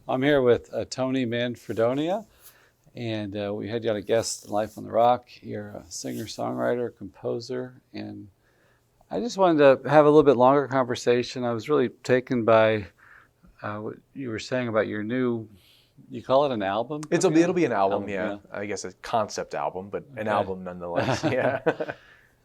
I'm here with Tony Manfredonia, and we had you on a guest in Life on the Rock. You're a singer-songwriter, composer, and I just wanted to have a little bit longer conversation. I was really taken by what you were saying about your new, you call it an album? It'll be an album, yeah. I guess a concept album, but an album nonetheless, yeah.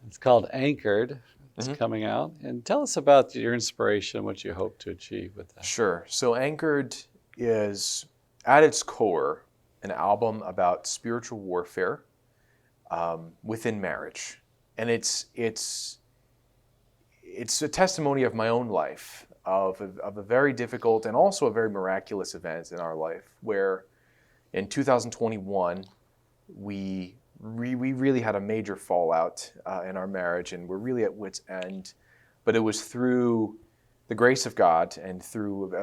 It's called Anchored. It's coming out. And tell us about your inspiration, what you hope to achieve with that. Sure. So Anchored is, at its core, an album about spiritual warfare within marriage. And it's a testimony of my own life, of a very difficult and also a very miraculous event in our life, where in 2021, we really had a major fallout in our marriage, and we're really at wit's end. But it was through the grace of God and through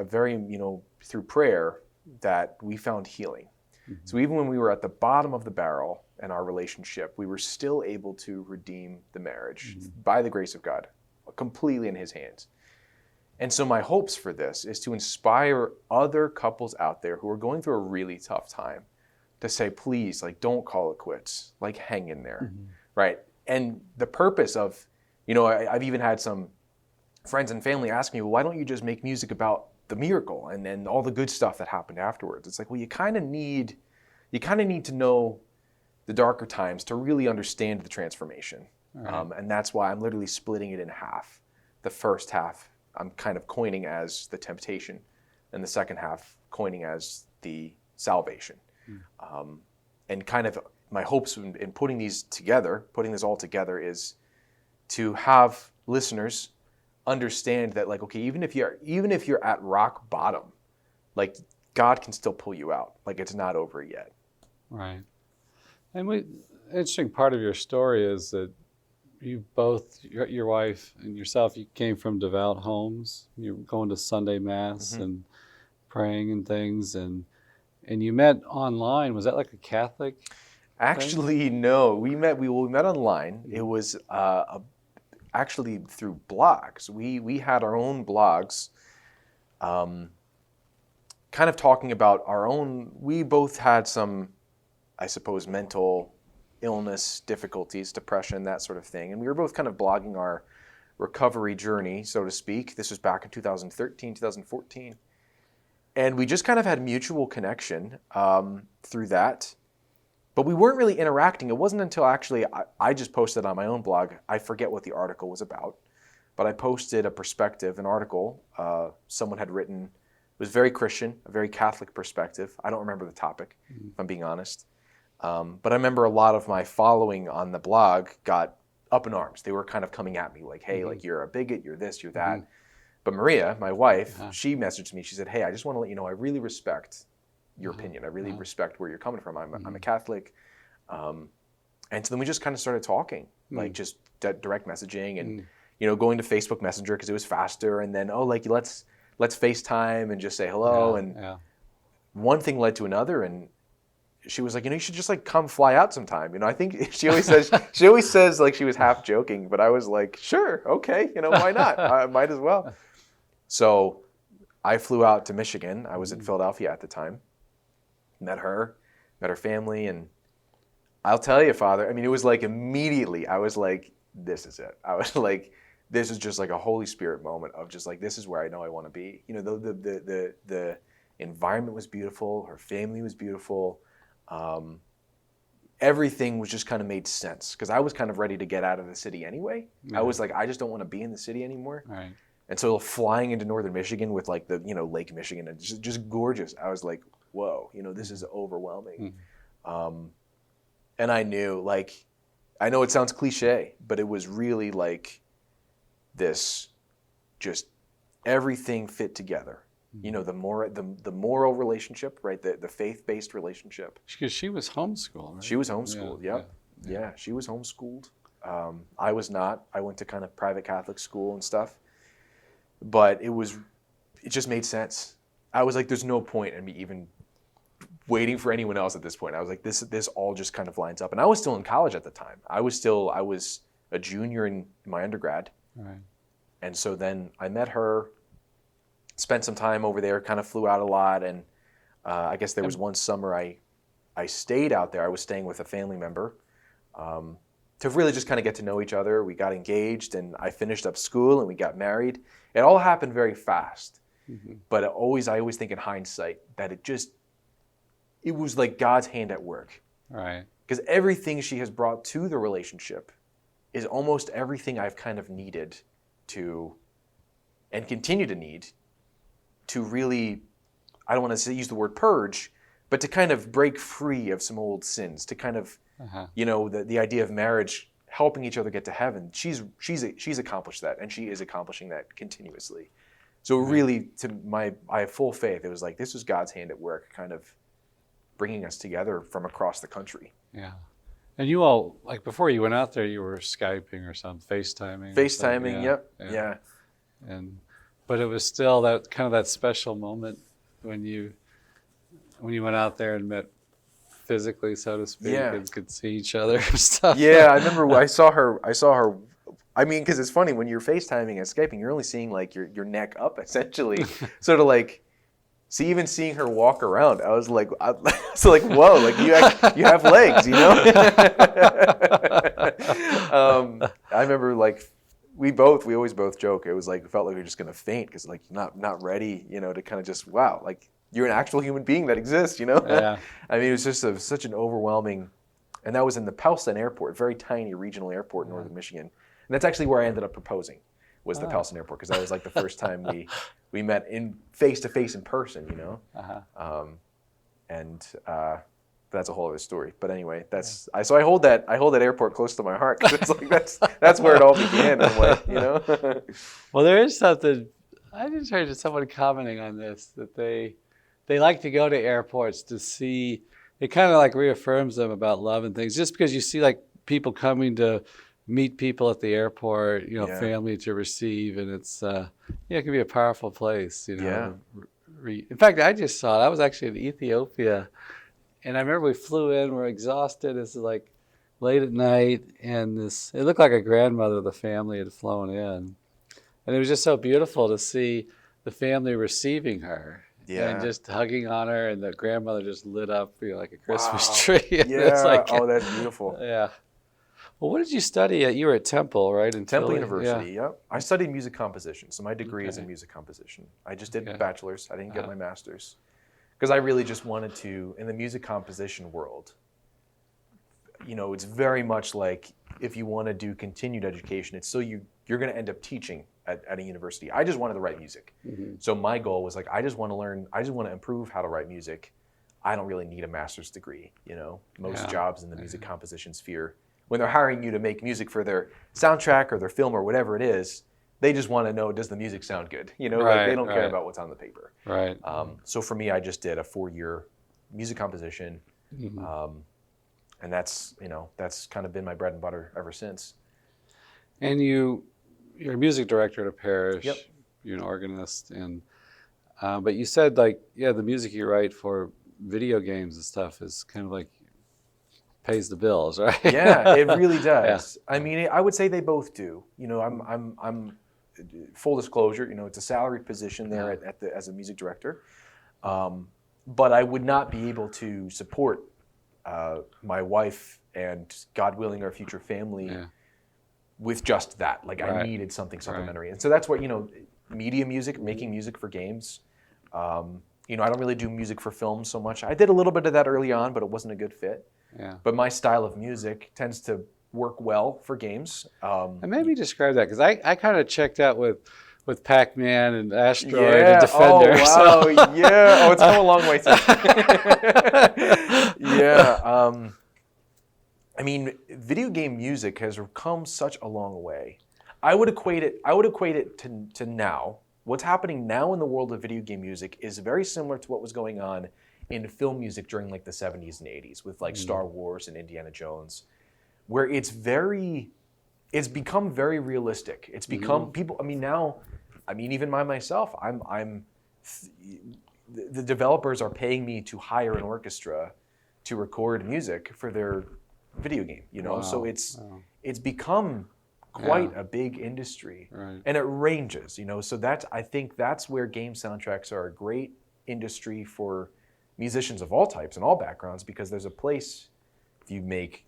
through prayer that we found healing. Mm-hmm. So even when we were at the bottom of the barrel in our relationship, we were still able to redeem the marriage by the grace of God, completely in His hands. And so my hopes for this is to inspire other couples out there who are going through a really tough time to say, please, don't call it quits, hang in there, right? And the purpose of, I've even had some friends and family ask me, well, why don't you just make music about the miracle and all the good stuff that happened afterwards? It's well, you kind of need to know the darker times to really understand the transformation. Right. And that's why I'm literally splitting it in half. The first half I'm kind of coining as the temptation, and the second half coining as the salvation. And kind of my hopes in putting this all together, is to have listeners understand that, okay, even if you're at rock bottom, God can still pull you out. It's not over yet. Right. And interesting part of your story is that you both, your wife and yourself, you came from devout homes. You were going to Sunday Mass and praying and things, and you met online. Was that a Catholic Actually, thing? No. We met online. It was actually through blogs. We had our own blogs, kind of talking about our own. We both had some, I suppose, mental illness, difficulties, depression, that sort of thing. And we were both kind of blogging our recovery journey, so to speak. This was back in 2013, 2014. And we just kind of had mutual connection through that. But we weren't really interacting. It wasn't until actually I just posted on my own blog. I forget what the article was about, but I posted an article someone had written. It was very Christian, a very Catholic perspective. I don't remember the topic, if I'm being honest. But I remember a lot of my following on the blog got up in arms. They were kind of coming at me hey, you're a bigot, you're this, you're that. But Maria, my wife, she messaged me. She said, hey, I just want to let you know I really respect your opinion. I really respect where you're coming from. I'm a Catholic. And so then we just kind of started talking, just direct messaging and, going to Facebook Messenger because it was faster. And then, let's FaceTime and just say hello. One thing led to another. And she was like, you should just come fly out sometime. I think she always says she was half joking, but I was like, sure, okay, why not? I might as well. So I flew out to Michigan. I was in Philadelphia at the time. Met her family, and I'll tell you, Father, it was immediately, I was like, this is it. I was like, this is just a Holy Spirit moment of just this is where I know I want to be. The environment was beautiful. Her family was beautiful. Everything was just kind of made sense because I was kind of ready to get out of the city anyway. I was like, I just don't want to be in the city anymore. Right. And so flying into northern Michigan with the Lake Michigan, and just gorgeous. I was like, whoa, this is overwhelming. And I knew, I know it sounds cliche, but it was really this, just everything fit together. The moral relationship, right? The faith-based relationship. Because she was homeschooled, right? She was homeschooled, yeah. She was homeschooled. I was not. I went to kind of private Catholic school and stuff. But it just made sense. I was like, there's no point in me even waiting for anyone else at this point. I was like, this all just kind of lines up. And I was still in college at the time. I was a junior in my undergrad. Right. And so then I met her, spent some time over there, kind of flew out a lot. And I guess there was one summer I stayed out there. I was staying with a family member to really just kind of get to know each other. We got engaged, and I finished up school, and we got married. It all happened very fast. Mhm. But I always think in hindsight that it was like God's hand at work. Right. Because everything she has brought to the relationship is almost everything I've kind of needed to, and continue to need, to really, I don't want to use the word purge, but to kind of break free of some old sins, to kind of, the idea of marriage, helping each other get to heaven. She's accomplished that, and she is accomplishing that continuously. So really, I have full faith. It was like, this was God's hand at work, kind of bringing us together from across the country. Yeah. And you all, like before you went out there, you were Skyping or something, FaceTiming. FaceTiming, yep. Yeah. But it was still that kind of that special moment when you went out there and met physically, so to speak, and could see each other and stuff. Yeah, I remember I saw her. I mean, because it's funny, when you're FaceTiming and Skyping, you're only seeing like your neck up, essentially. Sort of like, see, even seeing her walk around, I was like, whoa, like you have legs, you know? I remember like, we always both joke. It was like, it felt like we were just gonna faint because like not ready, to kind of just, wow, like you're an actual human being that exists, Yeah. I mean, it was just such an overwhelming, and that was in the Pellston Airport, very tiny regional airport in northern Michigan. And that's actually where I ended up proposing, was the Pellston Airport, because that was like the first time we met in face to face in person, that's a whole other story. But anyway, so I hold that airport close to my heart, because it's like that's where it all began in a way, Well, there is something. I just heard someone commenting on this, that they like to go to airports to see. It kind of like reaffirms them about love and things, just because you see like people coming to meet people at the airport, family to receive, and it's it can be a powerful place, In fact, I just saw it. I was actually in Ethiopia, and I remember we flew in. We're exhausted. It's like late at night, and it looked like a grandmother of the family had flown in, and it was just so beautiful to see the family receiving her. Yeah. And just hugging on her, and the grandmother just lit up, like a Christmas tree. Yeah. Like, oh, that's beautiful. Yeah. Well, what did you study at? You were at Temple, right? In Temple Philly? University, yep. I studied music composition, so my degree is in music composition. I just did a bachelor's. I didn't get my master's, because I really just wanted to, in the music composition world, it's very much like, if you want to do continued education, it's so you're going to end up teaching at a university. I just wanted to write music. Mm-hmm. So my goal was like, I just want to improve how to write music. I don't really need a master's degree, Most jobs in the music composition sphere, when they're hiring you to make music for their soundtrack or their film or whatever it is, they just want to know, does the music sound good? Like they don't care about what's on the paper. Right. So for me, I just did a 4-year music composition. Mm-hmm. And that's kind of been my bread and butter ever since. And you're a music director at a parish. Yep. You're an organist, and but you said the music you write for video games and stuff is kind of like pays the bills, right? Yeah, it really does. Yeah. I mean, I would say they both do. I'm full disclosure. It's a salaried position there as a music director, but I would not be able to support my wife and, God willing, our future family with just that. Like, I needed something supplementary, and so that's what media music, making music for games. I don't really do music for films so much. I did a little bit of that early on, but it wasn't a good fit. Yeah. But my style of music tends to work well for games. And maybe describe that, because I kind of checked out with Pac-Man and Asteroid and Defender. Oh, wow. So. Yeah. Oh, it's come a long way too. Yeah. I mean, video game music has come such a long way. I would equate it to now. What's happening now in the world of video game music is very similar to what was going on in film music during like the 70s and 80s with like Star Wars and Indiana Jones, where it's become very realistic. It's become people. I mean, now, even myself, the developers are paying me to hire an orchestra to record music for their video game. Wow. So it's become quite a big industry, and it ranges. So I think that's where game soundtracks are a great industry for musicians of all types and all backgrounds, because there's a place if you make,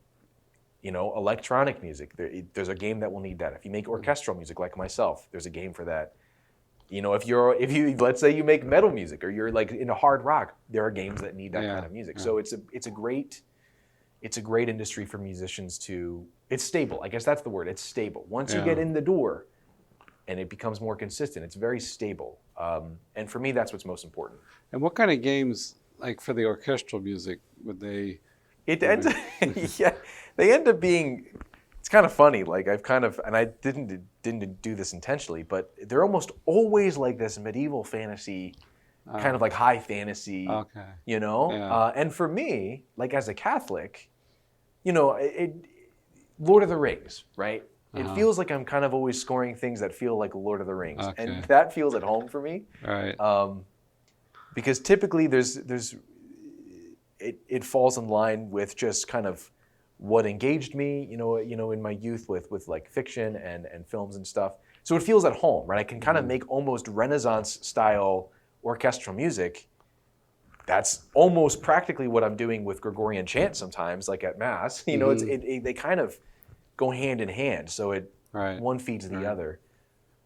electronic music. There's a game that will need that. If you make orchestral music like myself, there's a game for that. If you let's say you make metal music or you're like into hard rock, there are games that need that kind of music. So it's a great industry for musicians to. It's stable. I guess that's the word. It's stable. Once you get in the door, and it becomes more consistent, it's very stable. And for me, that's what's most important. And what kind of games, like for the orchestral music, would they? It ends. They end up being. It's kind of funny. Like and I didn't do this intentionally, but they're almost always like this medieval fantasy, kind of like high fantasy. Okay. And for me, like as a Catholic, Lord of the Rings, right? It feels like I'm kind of always scoring things that feel like Lord of the Rings, and that feels at home for me. Right. Because typically it falls in line with just kind of what engaged me, in my youth with like fiction and films and stuff. So it feels at home, right? I can kind of make almost Renaissance style orchestral music. That's almost practically what I'm doing with Gregorian chant sometimes, like at Mass. They kind of go hand in hand. So one feeds the other.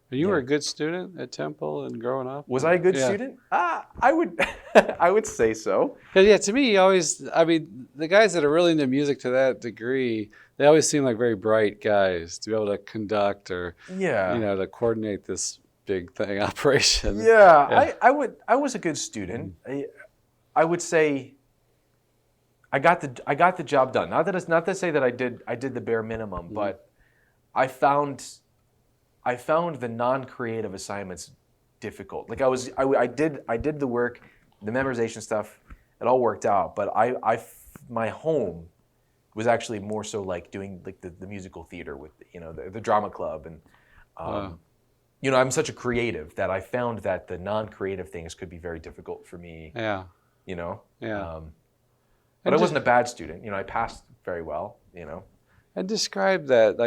You were a good student at Temple and growing up? Was I a good student? I would I would say so. Because to me, the guys that are really into music to that degree, they always seem like very bright guys to be able to conduct or to coordinate this big thing operation. I was a good student. I would say I got the job done. Not to say that I did the bare minimum, but I found the non-creative assignments difficult. Like I did the work, the memorization stuff, it all worked out. But my home was actually more so like doing like the musical theater with the drama club, and I'm such a creative that I found that the non-creative things could be very difficult for me. But I wasn't a bad student. I passed very well. And describe that,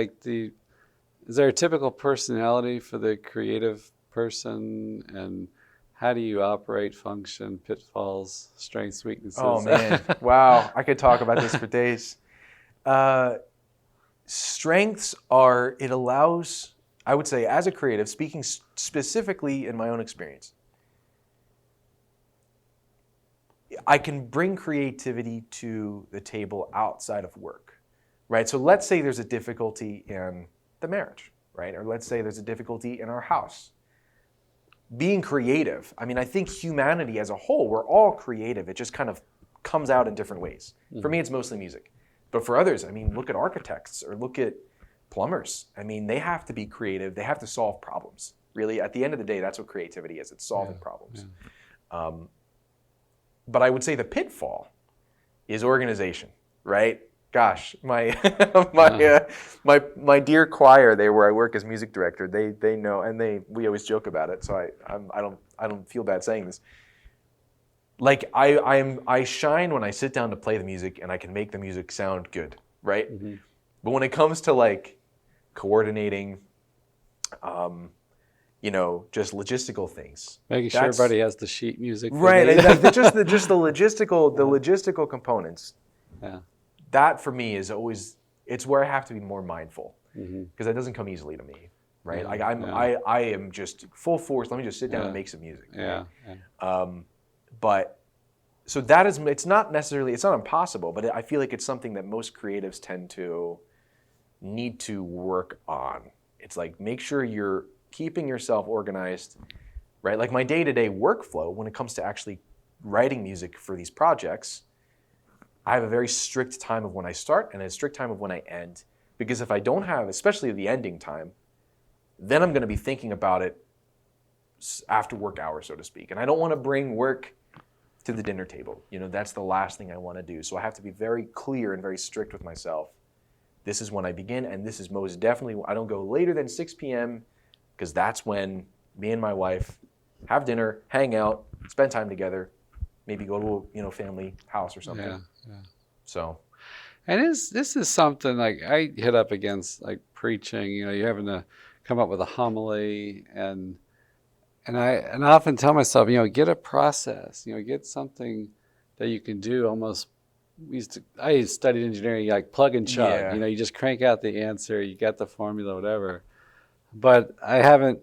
is there a typical personality for the creative person, and how do you operate, function, pitfalls, strengths, weaknesses? Oh man, wow! I could talk about this for days. Strengths are, it allows, I would say, as a creative, speaking specifically in my own experience, I can bring creativity to the table outside of work, right? So let's say there's a difficulty in the marriage, right? Or let's say there's a difficulty in our house. Being creative, I think humanity as a whole, we're all creative. It just kind of comes out in different ways. For me, it's mostly music. But for others, look at architects or look at plumbers. They have to be creative. They have to solve problems. Really, at the end of the day, that's what creativity is. It's solving problems. But I would say the pitfall is organization, right? Gosh, my dear choir, where I work as music director, they know, and we always joke about it. So I don't feel bad saying this. Like I shine when I sit down to play the music and I can make the music sound good, right? But when it comes to like coordinating, just logistical things, making sure everybody has the sheet music, right? just the logistical components. Yeah. That for me is always, it's where I have to be more mindful, because that doesn't come easily to me, right? I am just full force. Let me just sit down and make some music. But so that is, it's not impossible, but I feel like it's something that most creatives tend to need to work on. It's like, make sure you're keeping yourself organized, right? Like my day-to-day workflow when it comes to actually writing music for these projects, I have a very strict time of when I start and a strict time of when I end. Because if I don't have, especially the ending time, then I'm going to be thinking about it after work hours, so to speak. And I don't want to bring work to the dinner table. That's the last thing I want to do. So I have to be very clear and very strict with myself. This is when I begin, and this is most definitely, I don't go later than 6 p.m. because that's when me and my wife have dinner, hang out, spend time together, maybe go to a family house or something. Yeah. So, and this is something like I hit up against, like preaching. You're having to come up with a homily, and I often tell myself, get a process, get something that you can do almost. I studied engineering, like plug and chug. Yeah. You know, you just crank out the answer, you get the formula, whatever. But I haven't.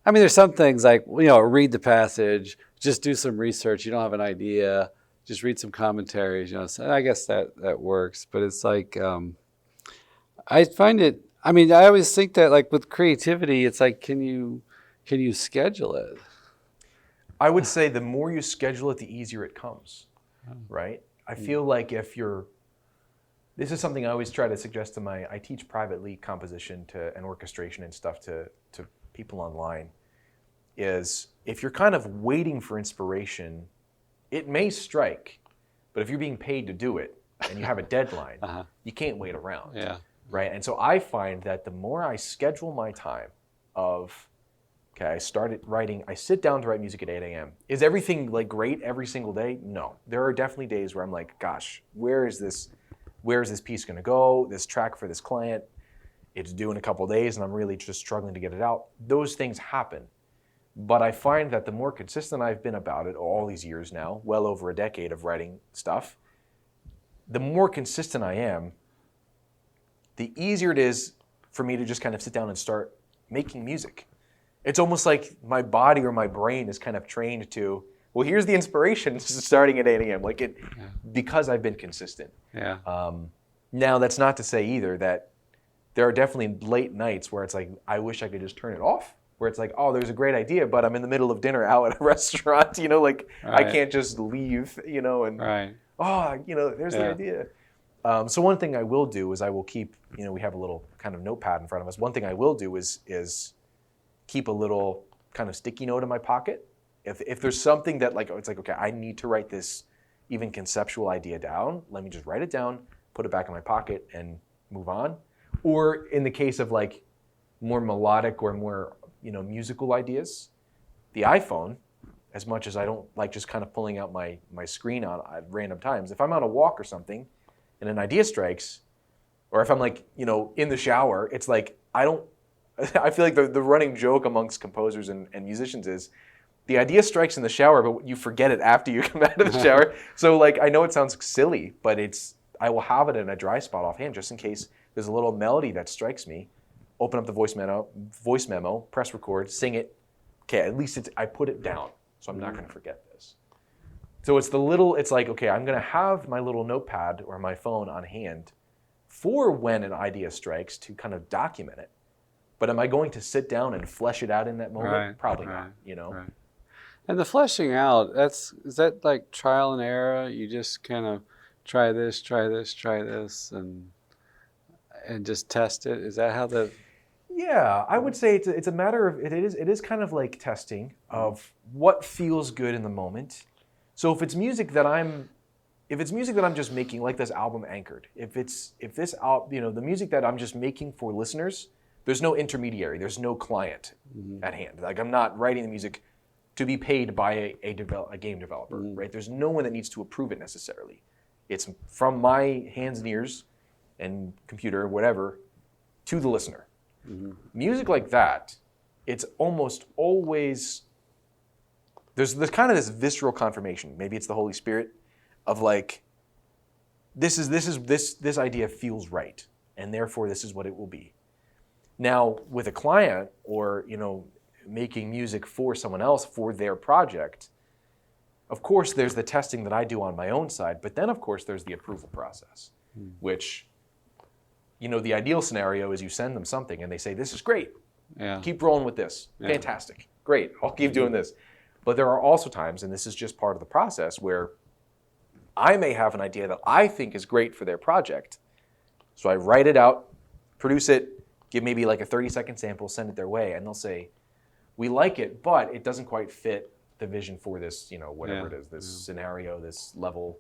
I mean, there's some things like, you know, read the passage, just do some research. You don't have an idea, just read some commentaries. You know, so I guess that works. But it's like I find it. I mean, I always think that like with creativity, it's like, can you schedule it? I would say the more you schedule it, the easier it comes, right? I feel like this is something I always try to suggest to I teach privately composition and orchestration and stuff to people online, is if you're kind of waiting for inspiration, it may strike, but if you're being paid to do it and you have a deadline, you can't wait around. Yeah. Right? And so I find that the more I schedule my time I started writing, I sit down to write music at 8 a.m. Is everything like great every single day? No. There are definitely days where I'm like, gosh, where is this piece gonna go? This track for this client, it's due in a couple of days and I'm really just struggling to get it out. Those things happen. But I find that the more consistent I've been about it all these years now, well over a decade of writing stuff, the more consistent I am, the easier it is for me to just kind of sit down and start making music. It's almost like my body or my brain is kind of trained to, well, here's the inspiration starting at 8 a.m. Because I've been consistent. Yeah. Now, that's not to say either that there are definitely late nights where it's like, I wish I could just turn it off. Where it's like, oh, there's a great idea, but I'm in the middle of dinner out at a restaurant, you know, like I can't just leave, you know, and, you know, there's the idea. So one thing I will do is I will keep, you know, we have a little kind of notepad in front of us. One thing I will do is keep a little kind of sticky note in my pocket. If there's something that like, it's like, okay, I need to write this even conceptual idea down. Let me just write it down, put it back in my pocket and move on. Or in the case of like more melodic or more, you know, musical ideas, the iPhone, as much as I don't like just kind of pulling out my screen at random times, if I'm on a walk or something and an idea strikes, or if I'm like, you know, in the shower, it's like, I feel like the running joke amongst composers and musicians is the idea strikes in the shower, but you forget it after you come out of the shower. So like, I know it sounds silly, but I will have it in a dry spot offhand just in case there's a little melody that strikes me. Open up the voice memo, press record, sing it. Okay, at least I put it down, so I'm not going to forget this. So it's like, okay, I'm going to have my little notepad or my phone on hand for when an idea strikes to kind of document it. But am I going to sit down and flesh it out in that moment? Probably not, you know? Right. And the fleshing out, is that like trial and error? You just kind of try this, and just test it? Is that how the... Yeah, I would say it's a matter of, it is kind of like testing of what feels good in the moment. So if it's music that I'm just making, like this album Anchored, the music that I'm just making for listeners, there's no intermediary, there's no client at hand. Like I'm not writing the music to be paid by a game developer, right? There's no one that needs to approve it necessarily. It's from my hands and ears and computer, whatever, to the listener. Music like that, it's almost always, there's kind of this visceral confirmation. Maybe it's the Holy Spirit of like, this idea feels right, and therefore this is what it will be. Now, with a client or, you know, making music for someone else for their project, of course there's the testing that I do on my own side, but then of course there's the approval process, which, you know, the ideal scenario is you send them something and they say, this is great. Keep rolling with this. Fantastic. Great. I'll keep doing this. But there are also times, and this is just part of the process, where I may have an idea that I think is great for their project. So I write it out, produce it, give maybe like a 30-second sample, send it their way, and they'll say, we like it, but it doesn't quite fit the vision for this, you know, whatever it is, this scenario, this level.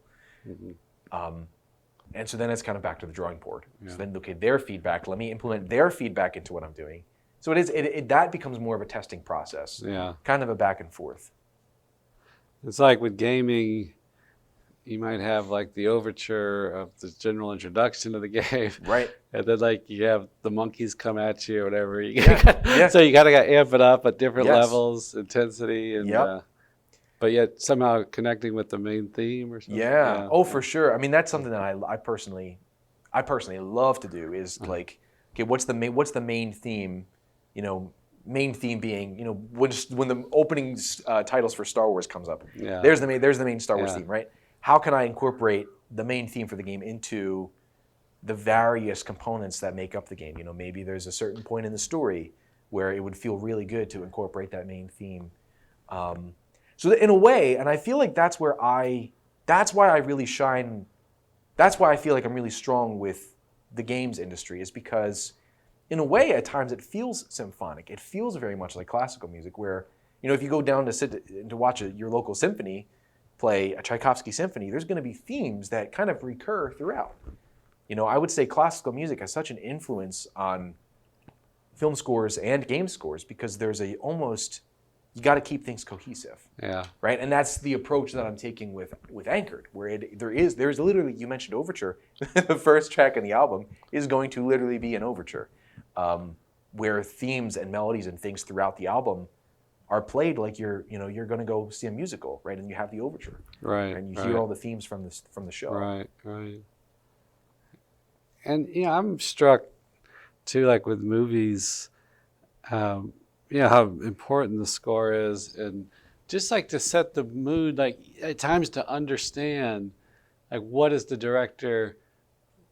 And so then it's kind of back to the drawing board. So then, okay, their feedback, let me implement their feedback into what I'm doing. So that becomes more of a testing process, kind of a back and forth. It's like with gaming, you might have like the overture of the general introduction to the game. Right. And then like you have the monkeys come at you or whatever. Yeah. So you gotta amp it up at different levels, intensity. And but yet somehow connecting with the main theme or something. Yeah. Oh, for sure. I mean, that's something that I personally love to do is like, okay, what's the main theme? You know, main theme being, you know, when the opening titles for Star Wars comes up, Yeah. there's the main Star Wars Yeah. theme, right? How can I incorporate the main theme for the game into the various components that make up the game? You know, maybe there's a certain point in the story where it would feel really good to incorporate that main theme. So in a way, and I feel like that's why I really shine. That's why I feel like I'm really strong with the games industry, is because in a way, at times it feels symphonic. It feels very much like classical music where, you know, if you go down to sit to watch your local symphony play a Tchaikovsky symphony, there's going to be themes that kind of recur throughout. You know, I would say classical music has such an influence on film scores and game scores because there's you got to keep things cohesive. Yeah. Right? And that's the approach that I'm taking with Anchored, where there's literally, you mentioned overture. The first track in the album is going to literally be an overture, where themes and melodies and things throughout the album are played like you're going to go see a musical, right? And you have the overture, Right. and you hear all the themes from the show. Right. And I'm struck too, like with movies, how important the score is, and just like to set the mood, like at times to understand, like what is the director,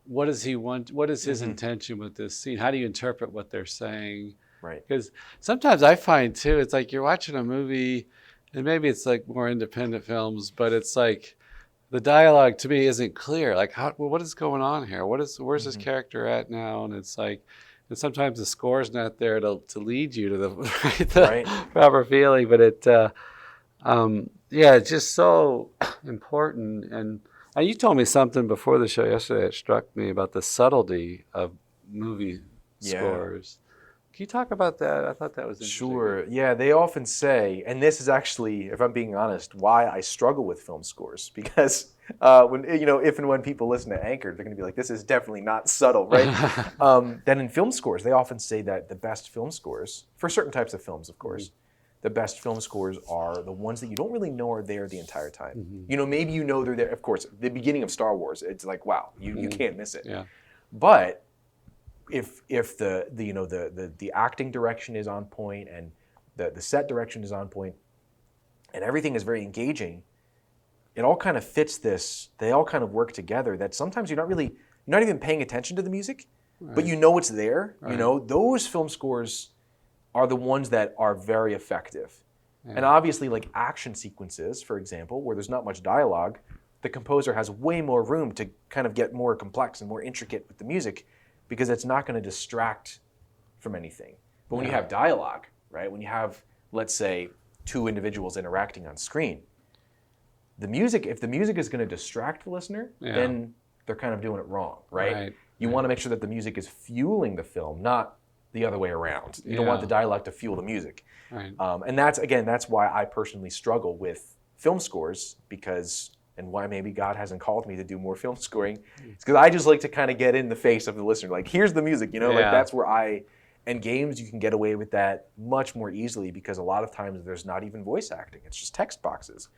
what does he want, what is his intention with this scene, how do you interpret what they're saying? Right. Because sometimes I find too, it's like you're watching a movie, and maybe it's like more independent films, but it's like the dialogue to me isn't clear. Like, what is going on here? Where's this character at now? And it's like, and sometimes the score's not there to lead you to the proper feeling. But it's just so important. And you told me something before the show yesterday that struck me about the subtlety of movie scores. Can you talk about that? I thought that was interesting. Sure. Yeah, they often say, and this is actually, if I'm being honest, why I struggle with film scores, because if and when people listen to Anchored, they're going to be like, this is definitely not subtle, right? Then in film scores, they often say that the best film scores, for certain types of films, of course, the best film scores are the ones that you don't really know are there the entire time. You know, maybe you know they're there. Of course, the beginning of Star Wars, it's like, wow, you can't miss it. Yeah. But if the acting direction is on point and the set direction is on point and everything is very engaging, it all kind of fits this. They all kind of work together. That sometimes you're not even paying attention to the music, but you know it's there. Right. You know, those film scores are the ones that are very effective. Yeah. And obviously, like action sequences, for example, where there's not much dialogue, the composer has way more room to kind of get more complex and more intricate with the music, because it's not going to distract from anything. But when you have dialogue, right, when you have, let's say, two individuals interacting on screen, if the music is going to distract the listener, then they're kind of doing it wrong, right? You want to make sure that the music is fueling the film, not the other way around. You don't want the dialogue to fuel the music. Right. And that's why I personally struggle with film scores, and why maybe God hasn't called me to do more film scoring. It's because I just like to kind of get in the face of the listener. Like, here's the music, like that's where and games, you can get away with that much more easily because a lot of times there's not even voice acting. It's just text boxes.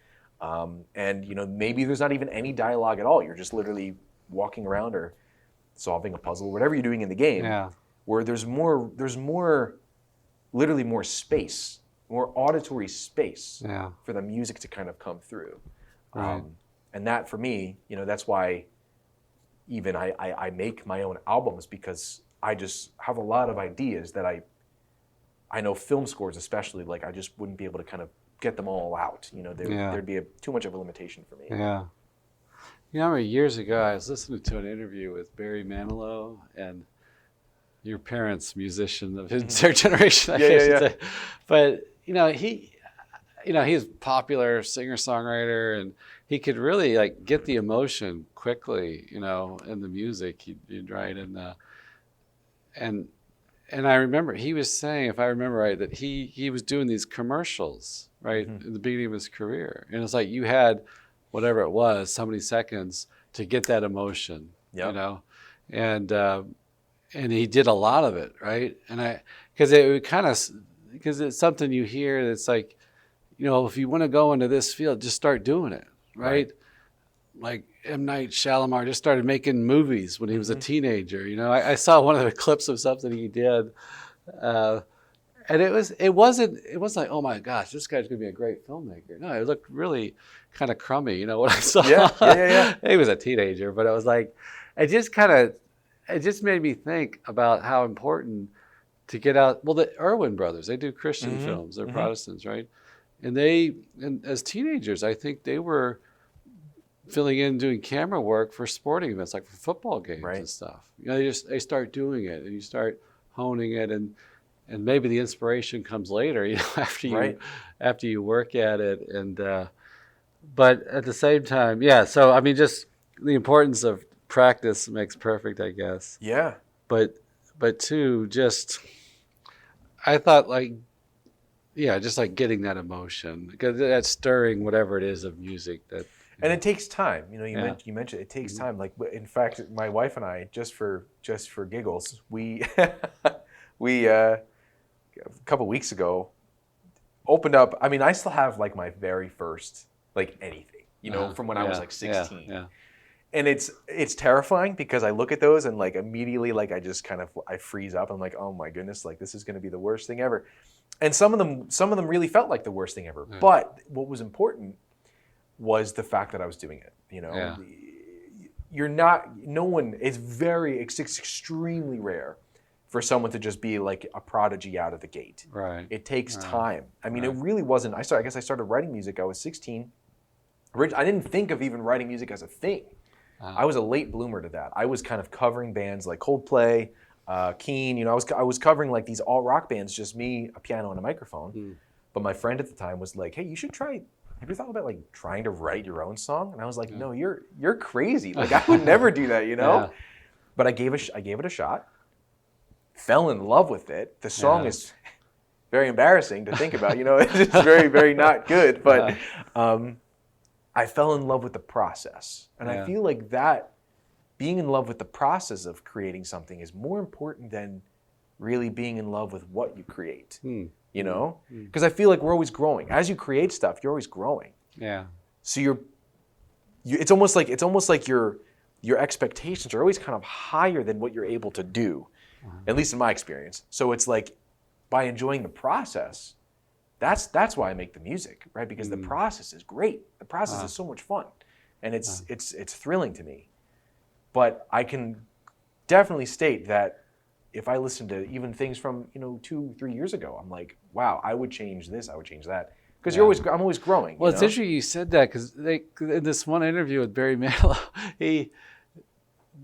And maybe there's not even any dialogue at all. You're just literally walking around or solving a puzzle, whatever you're doing in the game, where there's literally more space, more auditory space for the music to kind of come through. Right. And that, for me, that's why even I make my own albums, because I just have a lot of ideas that I know film scores especially, like I just wouldn't be able to kind of get them all out. There'd be too much of a limitation for me. Yeah. I remember years ago I was listening to an interview with Barry Manilow, and your parents' musician of his generation, I guess you'd say. But he's a popular singer-songwriter, and he could really like get the emotion quickly, in the music he'd write. And I remember he was saying, if I remember right, that he was doing these commercials, right, in the beginning of his career. And it's like you had whatever it was, so many seconds to get that emotion, and he did a lot of it, right? And because it's something you hear that's like, if you want to go into this field, just start doing it, right? Like M. Night Shyamalan just started making movies when he was a teenager. I saw one of the clips of something he did, and it wasn't like, oh my gosh, this guy's gonna be a great filmmaker. No, it looked really kind of crummy. What I saw. Yeah. He was a teenager, but it was like, it just made me think about how important to get out. Well, the Irwin brothers, they do Christian films. They're Protestants, right? And as teenagers, I think they were filling in, doing camera work for sporting events, like for football games and stuff. They start doing it, and you start honing it, and maybe the inspiration comes later, after you work at it. And but at the same time, So I mean, just the importance of practice makes perfect, I guess. Yeah. But too, I thought just like getting that emotion, because that's stirring whatever it is of music that. And it takes time. You mentioned it takes time. Like, in fact, my wife and I, just for giggles, we a couple weeks ago opened up. I mean, I still have like my very first anything, from when I was like 16. Yeah. And it's terrifying, because I look at those and like immediately I just I freeze up. I'm like, oh my goodness, like this is going to be the worst thing ever. And some of them really felt like the worst thing ever. Yeah. But what was important was the fact that I was doing it. It's extremely rare for someone to just be like a prodigy out of the gate. Right. It takes time. I mean, it really wasn't. I guess I started writing music. I was 16. I didn't think of even writing music as a thing. I was a late bloomer to that. I was kind of covering bands like Coldplay, Keane. I was covering like these alt rock bands, just me, a piano, and a microphone. But my friend at the time was like, "Hey, you should try. Have you thought about like trying to write your own song?" And I was like, "No, you're crazy. Like I would never do that, Yeah. But I gave it a shot. Fell in love with it. The song is very embarrassing to think about. It's very, very not good. But I fell in love with the process, and I feel like that being in love with the process of creating something is more important than really being in love with what you create. Because I feel like we're always growing. As you create stuff, you're always growing. Yeah. So it's almost like your expectations are always kind of higher than what you're able to do, at least in my experience. So it's like, by enjoying the process, that's why I make the music, right? Because the process is great. The process is so much fun, and it's thrilling to me. But I can definitely state that if I listen to even things from 2-3 years ago, I'm like, wow, I would change this, I would change that, because I'm always growing. Well, it's interesting you said that, because in this one interview with Barry Manilow,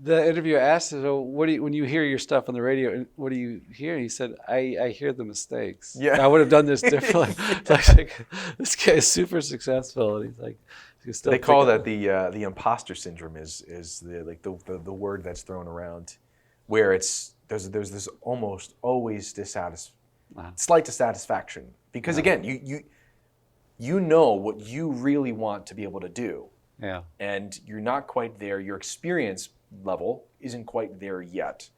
the interviewer asked him, "So when you hear your stuff on the radio, what do you hear?" And he said, "I hear the mistakes. Yeah. I would have done this differently." Like, this guy is super successful, and he's like, they call that the imposter syndrome is the word that's thrown around, where there's this almost always slight dissatisfaction, because again, you know what you really want to be able to do, and you're not quite there. Your experience level isn't quite there yet,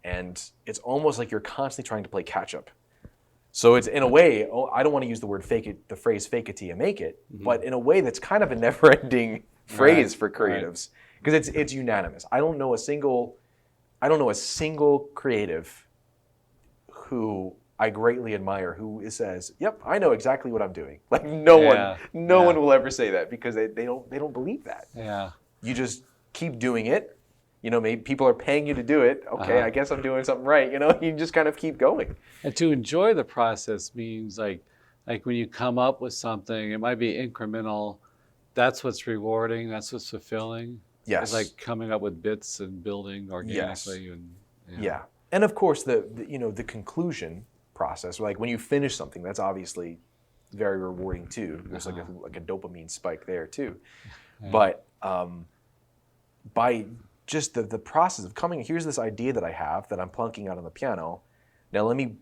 and it's almost like you're constantly trying to play catch up. So it's, in a way, I don't want to use the phrase "fake it till you make it," but in a way that's kind of a never-ending phrase for creatives, because it's unanimous. I don't know a single creative who I greatly admire who says, "Yep, I know exactly what I'm doing." Like no one will ever say that, because they don't believe that. Yeah. You just keep doing it. Maybe people are paying you to do it. Okay, I guess I'm doing something right. You just kind of keep going. And to enjoy the process means like when you come up with something, it might be incremental. That's what's rewarding. That's what's fulfilling. Yes. It's like coming up with bits and building organically. Yes. And of course the conclusion process, like when you finish something, that's obviously very rewarding too. There's like a dopamine spike there too. But by just the process of coming, here's this idea that I have that I'm plunking out on the piano. Now let me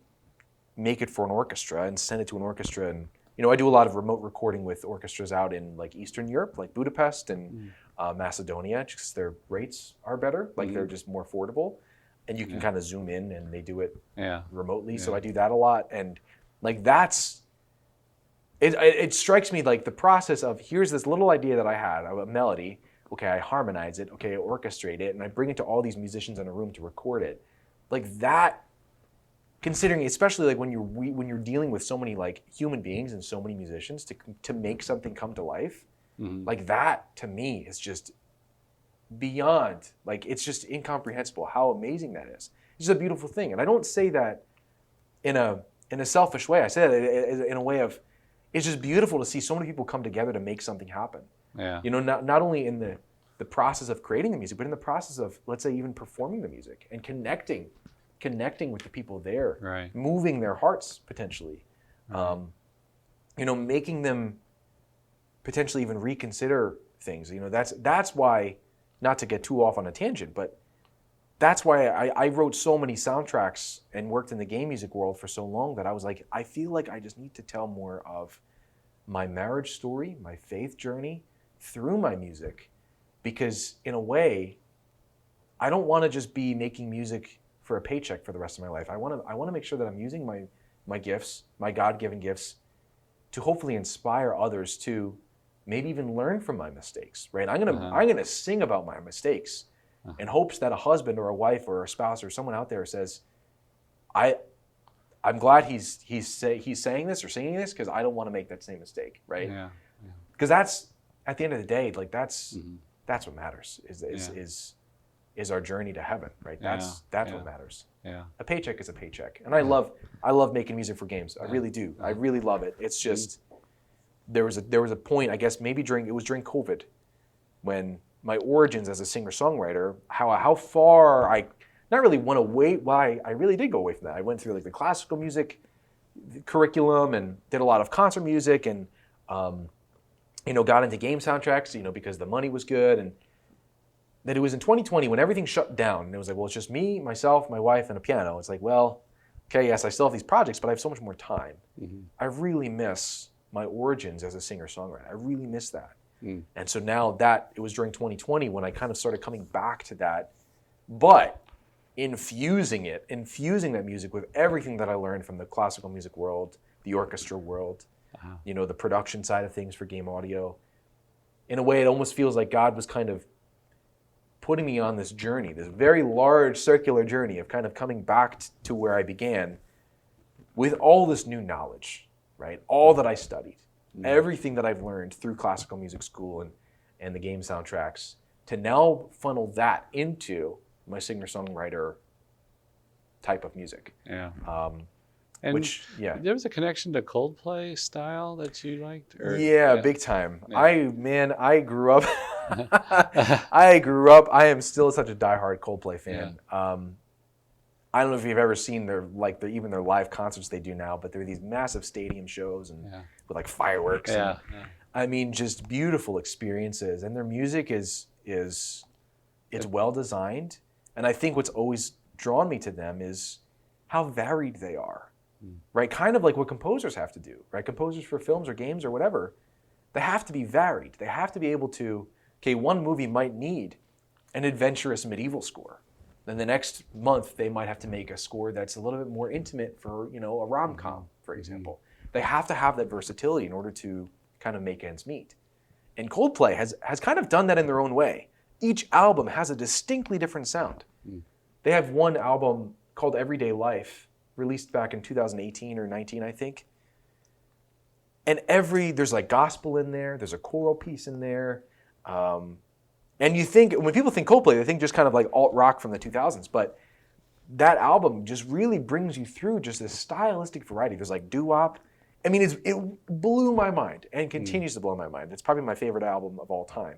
make it for an orchestra and send it to an orchestra. And I do a lot of remote recording with orchestras out in like Eastern Europe, like Budapest and Macedonia, just because their rates are better. Like they're just more affordable, and you can kind of zoom in, and they do it remotely. So I do that a lot, and like it strikes me like the process of here's this little idea that I had of a melody. Okay, I harmonize it. Okay, I orchestrate it, and I bring it to all these musicians in a room to record it. Like that, considering, especially like when you're dealing with so many like human beings and so many musicians to make something come to life, like that to me is just beyond, like it's just incomprehensible how amazing that is. It's just a beautiful thing, and I don't say that in a selfish way. I say that in a way of it's just beautiful to see so many people come together to make something happen. Yeah. You know, not only in the process of creating the music, but in the process of, let's say, even performing the music and connecting with the people there, Right. moving their hearts potentially, Right. you know, making them potentially even reconsider things. You know, that's why, not to get too off on a tangent, but that's why I wrote so many soundtracks and worked in the game music world for so long that I was like, I feel like I just need to tell more of my marriage story, my faith journey through my music, because in a way, I don't want to just be making music for a paycheck for the rest of my life. I want to make sure that I'm using my gifts, my God-given gifts, to hopefully inspire others to maybe even learn from my mistakes. Right? I'm gonna sing about my mistakes in hopes that a husband or a wife or a spouse or someone out there says, I'm glad he's saying this or singing this because I don't want to make that same mistake. Right? Yeah. Because that's at the end of the day, like that's what matters is our journey to heaven, right? That's what matters. Yeah. A paycheck is a paycheck, and I love making music for games. I really do. I really love it. It's just there was a point, I guess maybe during COVID, when my origins as a singer-songwriter, how far I not really went away. Why I really did go away from that. I went through like the classical music curriculum and did a lot of concert music and you know, got into game soundtracks, you know, because the money was good. And that it was in 2020 when everything shut down. And it was like, well, it's just me, myself, my wife, and a piano. It's like, well, okay, yes, I still have these projects, but I have so much more time. I really miss my origins as a singer-songwriter. I really miss that. And so now that it was during 2020 when I kind of started coming back to that, but infusing that music with everything that I learned from the classical music world, the orchestra world, you know, the production side of things for game audio. In a way, it almost feels like God was kind of putting me on this journey, this very large circular journey of kind of coming back to where I began with all this new knowledge, right? All that I studied, everything that I've learned through classical music school and the game soundtracks, to now funnel that into my singer-songwriter type of music. Yeah. And there was a connection to Coldplay style that you liked? Big time. Yeah. I grew up. I am still such a diehard Coldplay fan. Yeah. I don't know if you've ever seen even their live concerts they do now, but they're these massive stadium shows and with like fireworks. Yeah. I mean, just beautiful experiences, and their music is well designed. And I think what's always drawn me to them is how varied they are. Right, kind of like what composers have to do, right? Composers for films or games or whatever, they have to be varied. They have to be able to, okay, one movie might need an adventurous medieval score. Then the next month, they might have to make a score that's a little bit more intimate for, you know, a rom-com, for example. They have to have that versatility in order to kind of make ends meet. And Coldplay has kind of done that in their own way. Each album has a distinctly different sound. They have one album called Everyday Life, released back in 2018 or 19, I think. And there's like gospel in there, there's a choral piece in there. And you think, when people think Coldplay, they think just kind of like alt rock from the 2000s, but that album just really brings you through just this stylistic variety. There's like doo-wop. I mean, it blew my mind and continues to blow my mind. It's probably my favorite album of all time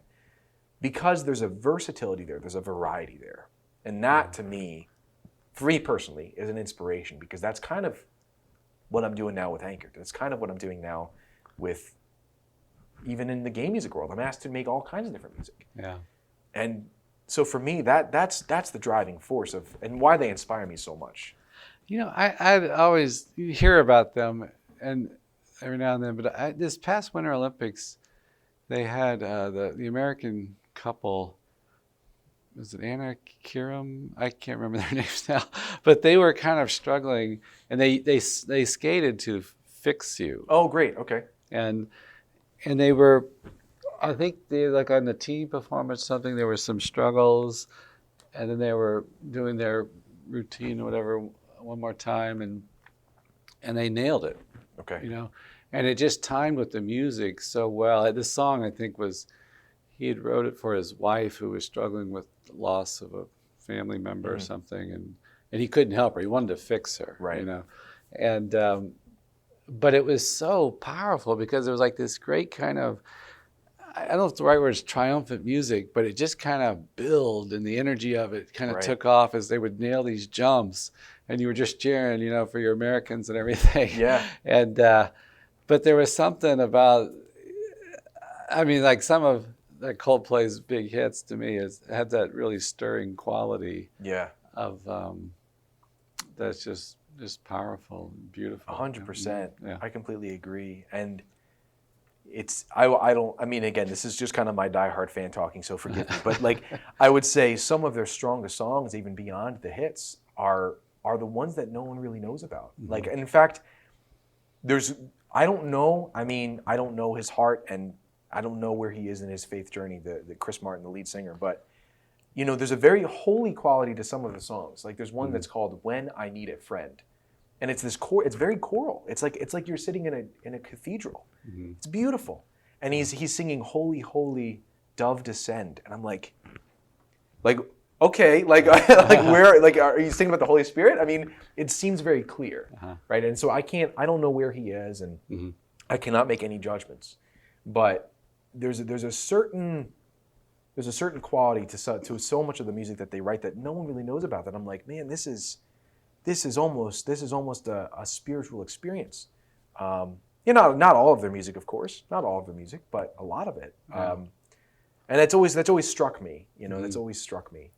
because there's a versatility there, there's a variety there. And that to me, for me personally, is an inspiration because that's kind of what I'm doing now with Anchored. That's kind of what I'm doing now with, even in the game music world. I'm asked to make all kinds of different music. Yeah. And so for me, that's the driving force of, and why they inspire me so much. You know, I'd always hear about them and every now and then, but this past Winter Olympics, they had the American couple. Was it Anna Kiram? I can't remember their names now, but they were kind of struggling, and they skated to "Fix You." Oh, great. Okay. and they were, I think they like on the team performance or something, there were some struggles, and then they were doing their routine or whatever one more time, and they nailed it. Okay. You know, and it just timed with the music so well. This song, I think, was he had wrote it for his wife who was struggling with the loss of a family member or something, and he couldn't help her. He wanted to fix her, Right. you know, and but it was so powerful because it was like this great kind of, I don't know if the right word is triumphant music, but it just kind of built, and the energy of it kind of took off as they would nail these jumps, and you were just cheering, you know, for your Americans and everything. Yeah. And but there was something about, I mean, like some of that Coldplay's big hits to me had that really stirring quality. Yeah. Of that's just powerful and beautiful. 100%. Yeah. I completely agree. And it's, I mean, again, this is just kind of my diehard fan talking, so forgive me. But like, I would say some of their strongest songs, even beyond the hits, are the ones that no one really knows about. Like, and in fact, I don't know. I mean, I don't know his heart, and I don't know where he is in his faith journey, the Chris Martin, the lead singer. But, you know, there's a very holy quality to some of the songs. Like there's one that's called "When I Need a Friend," and it's this it's very choral. It's like you're sitting in a cathedral. It's beautiful, and he's singing "Holy, Holy, Dove Descend," and I'm like, okay, like where, like, are you thinking about the Holy Spirit? I mean, it seems very clear, right? And so I don't know where he is, and I cannot make any judgments. But there's a certain quality to so much of the music that they write that no one really knows about. That I'm like, man, this is almost a spiritual experience. You know, not all of their music, of course, not all of their music, but a lot of it. And that's always struck me. You know, that's always struck me.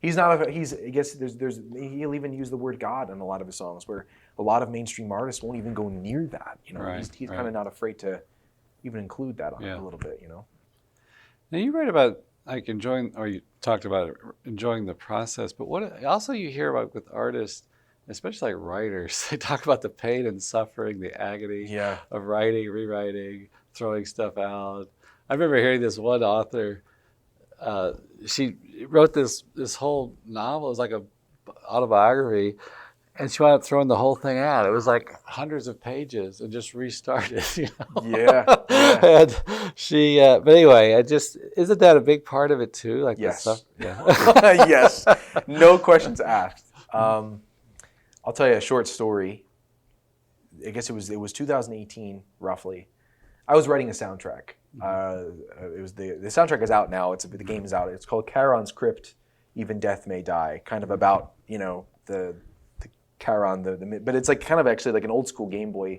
He's not. I guess he'll even use the word God in a lot of his songs, where a lot of mainstream artists won't even go near that. You know, he's kind of not afraid to even include that on a little bit. You know. Now you write about like enjoying, or you talked about enjoying the process, but what also you hear about with artists, especially like writers, they talk about the pain and suffering, the agony of writing, rewriting, throwing stuff out. I remember hearing this one author, she wrote this whole novel. It was like a autobiography, and she wound up throwing the whole thing out. It was like hundreds of pages and just restarted. You know? Yeah. And she, but anyway, isn't that a big part of it too? Like yes. The stuff? Yeah. Yes. No questions asked. I'll tell you a short story. I guess it was 2018 roughly. I was writing a soundtrack. It was the soundtrack is out now. The game is out. It's called Charon's Crypt, Even Death May Die. Kind of about, you know, the Charon, but it's like kind of actually like an old school Game Boy.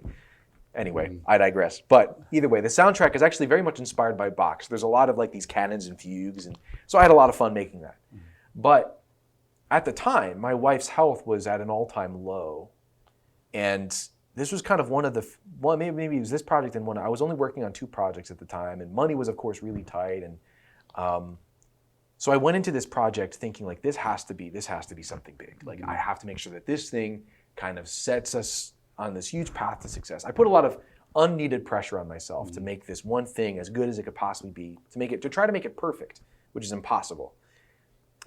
Anyway, I digress. But either way, the soundtrack is actually very much inspired by Bach. So there's a lot of like these canons and fugues, and so I had a lot of fun making that. But at the time, my wife's health was at an all-time low, and this was kind of maybe it was this project and one. I was only working on 2 projects at the time, and money was of course really tight, and so I went into this project thinking like this has to be something big. Like I have to make sure that this thing kind of sets us on this huge path to success. I put a lot of unneeded pressure on myself to make this one thing as good as it could possibly be, to try to make it perfect, which is impossible.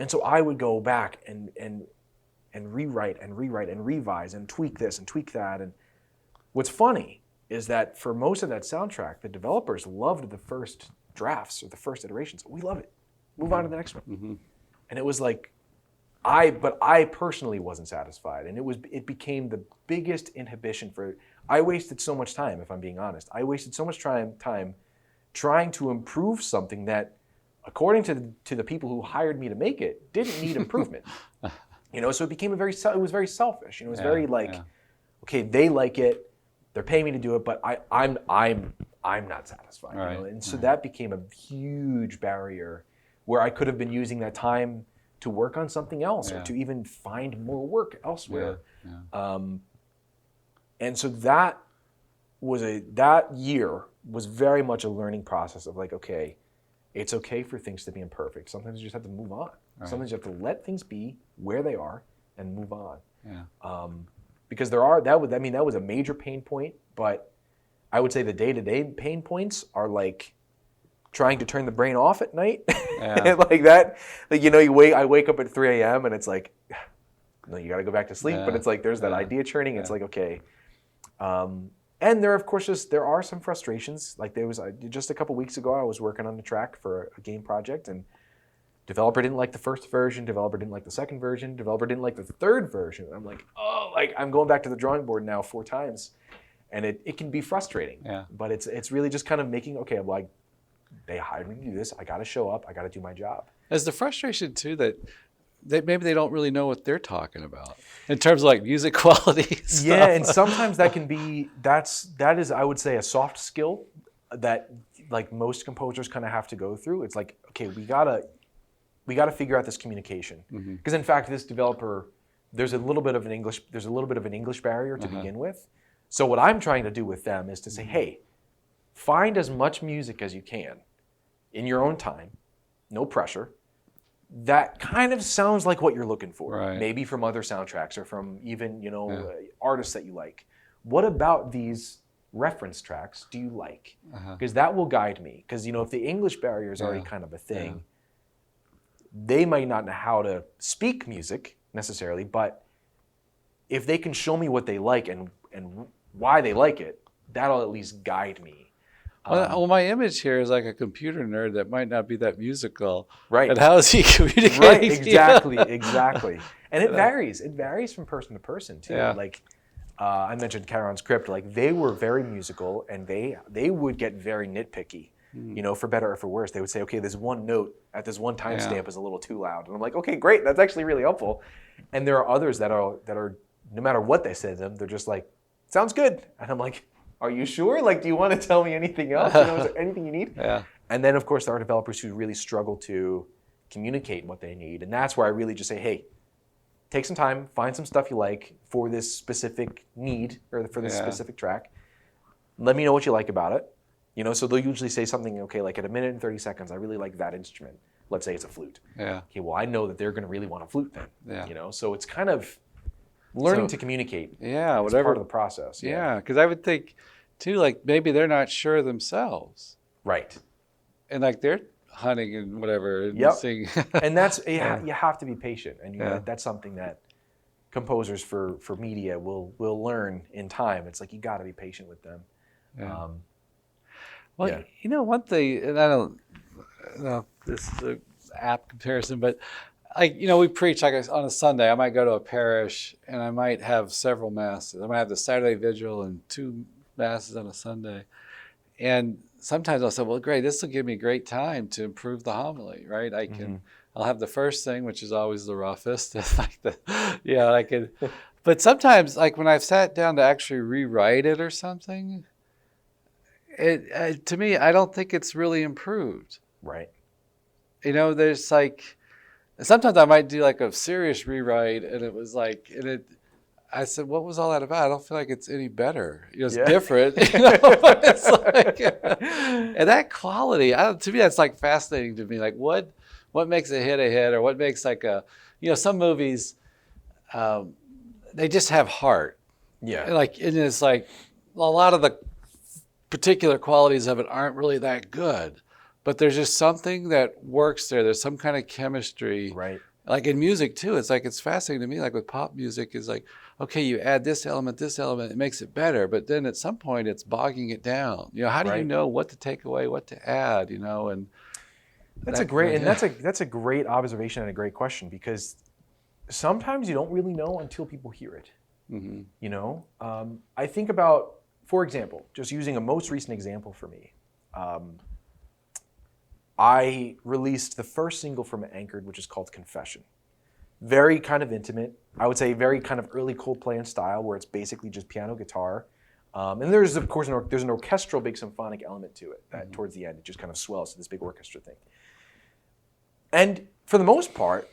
And so I would go back and rewrite and revise and tweak this and tweak that. And what's funny is that for most of that soundtrack, the developers loved the first drafts or the first iterations. We love it. Move on to the next one. And it was like, but I personally wasn't satisfied. And it became the biggest inhibition I wasted so much time, if I'm being honest. I wasted so much time trying to improve something that, according to the people who hired me to make it, didn't need improvement. You know, so it was very selfish. You know, it was very like, okay, they like it, they're paying me to do it, but I'm not satisfied. Right. You know? And so that became a huge barrier where I could have been using that time to work on something else or to even find more work elsewhere. And so that year was very much a learning process of like, okay, it's okay for things to be imperfect. Sometimes you just have to move on. Right. Sometimes you have to let things be where they are and move on. Because that was a major pain point, but I would say the day-to-day pain points are like trying to turn the brain off at night. Yeah. Like that. Like, I wake up at 3 a.m. and it's like, no, you got to go back to sleep. Yeah. But it's like, there's that Yeah. idea churning. It's Yeah. like, okay. And there, of course, there are some frustrations. Like there was just a couple weeks ago, I was working on a track for a game project, and developer didn't like the first version, developer didn't like the second version, developer didn't like the third version. I'm like, oh, like I'm going back to the drawing board now 4 times. And it can be frustrating. Yeah. But it's really just kind of making, okay, well, they hired me to do this. I got to show up. I got to do my job. There's the frustration too that maybe they don't really know what they're talking about in terms of like music quality. Stuff. Yeah, and sometimes that can be, that is, I would say, a soft skill that like most composers kind of have to go through. It's like, okay, we gotta figure out this communication. Because in fact, this developer, there's a little bit of an English barrier to begin with. So what I'm trying to do with them is to say, hey, find as much music as you can in your own time, no pressure, that kind of sounds like what you're looking for. Right. Maybe from other soundtracks or from even, artists that you like. What about these reference tracks do you like? Because that will guide me. Because, if the English barrier is already kind of a thing, they might not know how to speak music necessarily, but if they can show me what they like and why they like it, that'll at least guide me. Well, my image here is like a computer nerd that might not be that musical. Right. And how is he communicating? Right, exactly. And it varies. It varies from person to person too. Yeah. Like I mentioned Charon's Crypt, like they were very musical and they would get very nitpicky. For better or for worse. They would say, okay, this one note at this one timestamp is a little too loud. And I'm like, okay, great, that's actually really helpful. And there are others that are no matter what they say to them, they're just like, sounds good. And I'm like, are you sure? Like, do you want to tell me anything else? Is there anything you need? Yeah. And then, of course, there are developers who really struggle to communicate what they need. And that's where I really just say, hey, take some time, find some stuff you like for this specific need or for this specific track. Let me know what you like about it. So they'll usually say something, okay, like at 1 minute and 30 seconds, I really like that instrument. Let's say it's a flute. Yeah. Okay, well, I know that they're going to really want a flute then. Yeah. So it's kind of learning to communicate. Yeah, is whatever. part of the process. Yeah, because I would think, too, like maybe they're not sure themselves. Right. And like they're hunting and whatever and singing. And that's, you have to be patient. And that's something that composers for media will learn in time. It's like you got to be patient with them. Yeah. One thing, and I don't know if this is an apt comparison, but like, we preach like on a Sunday. I might go to a parish and I might have several masses. I might have the Saturday vigil and 2 masses on a Sunday. And sometimes I'll say, well, great, this will give me great time to improve the homily, right? I'll have the first thing, which is always the roughest. But sometimes, like when I've sat down to actually rewrite it or something, to me, I don't think it's really improved. Right. There's like, sometimes I might do like a serious rewrite, and it was like, I said, what was all that about? I don't feel like it's any better. It's different. It's like, and that quality, to me, that's like fascinating to me. Like what makes a hit, or what makes like some movies, they just have heart. Yeah. And it's like a lot of the particular qualities of it aren't really that good, but there's just something that works there. There's some kind of chemistry. Right. Like in music too, it's like, it's fascinating to me, like with pop music is like, okay, you add this element, it makes it better, but then at some point it's bogging it down. How do you know what to take away, what to add, and that's a great observation and a great question, because sometimes you don't really know until people hear it. I think about, for example, just using a most recent example for me, I released the first single from Anchored, which is called Confession. Very kind of intimate. I would say very kind of early Coldplay in style, where it's basically just piano, guitar. And there's, of course, there's an orchestral big symphonic element to it that towards the end, it just kind of swells to this big orchestra thing. And for the most part,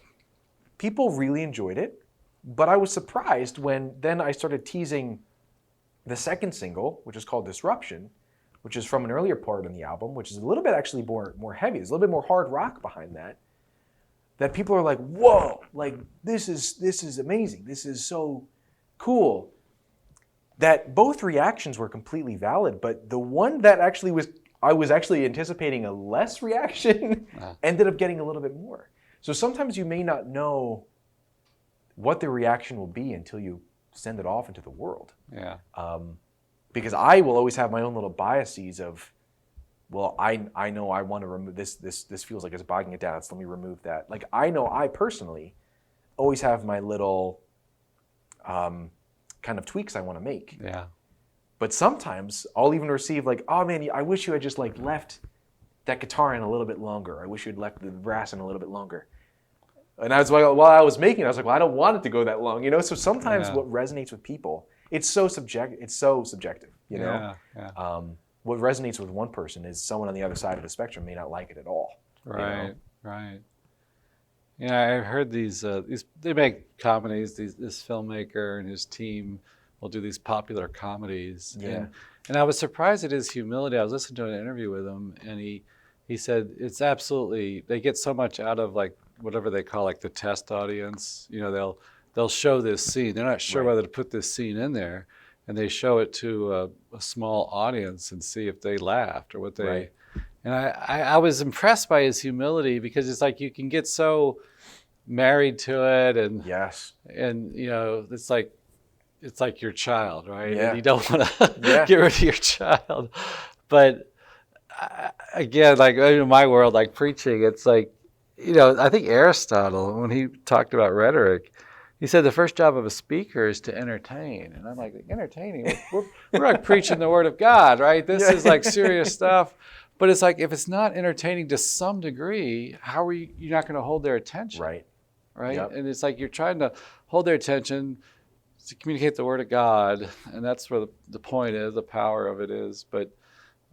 people really enjoyed it. But I was surprised when then I started teasing the second single, which is called Disruption, which is from an earlier part in the album, which is a little bit actually more heavy. There's a little bit more hard rock behind that. That people are like, whoa, like this is amazing. This is so cool. that both reactions were completely valid, but the one that I was actually anticipating a less reaction ended up getting a little bit more. So sometimes you may not know what the reaction will be until you send it off into the world. Yeah. Because I will always have my own little biases of, well, I know I want to remove this feels like it's bogging it down, so let me remove that. Like, I know I personally always have my little kind of tweaks I want to make. Yeah. But sometimes I'll even receive like, oh man, I wish you had just like left that guitar in a little bit longer. I wish you had left the brass in a little bit longer. And I was like, while I was making it, I was like, well, I don't want it to go that long, you know? So sometimes what resonates with people, it's so subjective, you know? Yeah. What resonates with one person is someone on the other side of the spectrum may not like it at all. Right, you know? right. Yeah, I've heard these they make comedies, this filmmaker and his team will do these popular comedies. Yeah. And I was surprised at his humility. I was listening to an interview with him, and he said it's absolutely, they get so much out of like whatever they call like the test audience. You know, they'll show this scene. They're not sure whether to put this scene in there, and they show it to a small audience and see if they laughed or what they. Right. And I was impressed by his humility, because it's like you can get so married to it, and and you know, it's like your child, right? Yeah. And you don't want to get rid of your child. But again, like in my world, like preaching, it's like, you know, I think Aristotle, when he talked about rhetoric, he said the first job of a speaker is to entertain. And I'm like, entertaining? We're like preaching the word of God, right? This is like serious stuff. But it's like, if it's not entertaining to some degree, how are you're not going to hold their attention? Right? Yep. And it's like you're trying to hold their attention to communicate the word of God. And that's where the point is, the power of it is. But,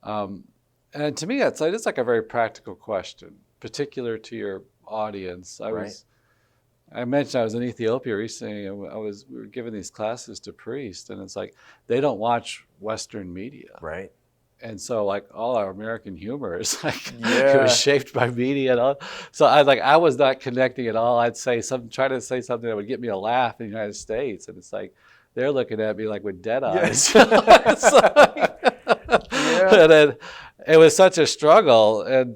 and to me, it's like a very practical question, particular to your audience. I mentioned I was in Ethiopia recently, and we were giving these classes to priests, and it's like they don't watch Western media. Right. And so like all our American humor is like it was shaped by media and all. So I was not connecting at all. I'd try to say something that would get me a laugh in the United States, and it's like they're looking at me like with dead eyes. It's like, and then it was such a struggle, and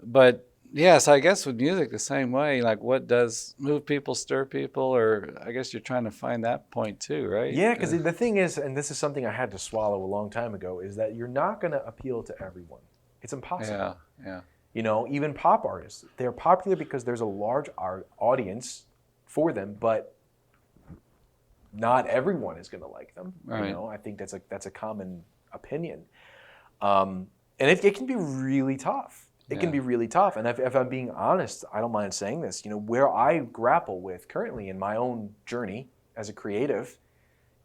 but yes, I guess with music the same way. Like, what does move people, stir people, or I guess you're trying to find that point too, right? Yeah, because the thing is, and this is something I had to swallow a long time ago, is that you're not going to appeal to everyone. It's impossible. Yeah. You know, even pop artists, they're popular because there's a large audience for them, but not everyone is going to like them. Right. You know, I think that's a common opinion, and it can be really tough. It can be really tough. And if I'm being honest, I don't mind saying this, you know, where I grapple with currently in my own journey as a creative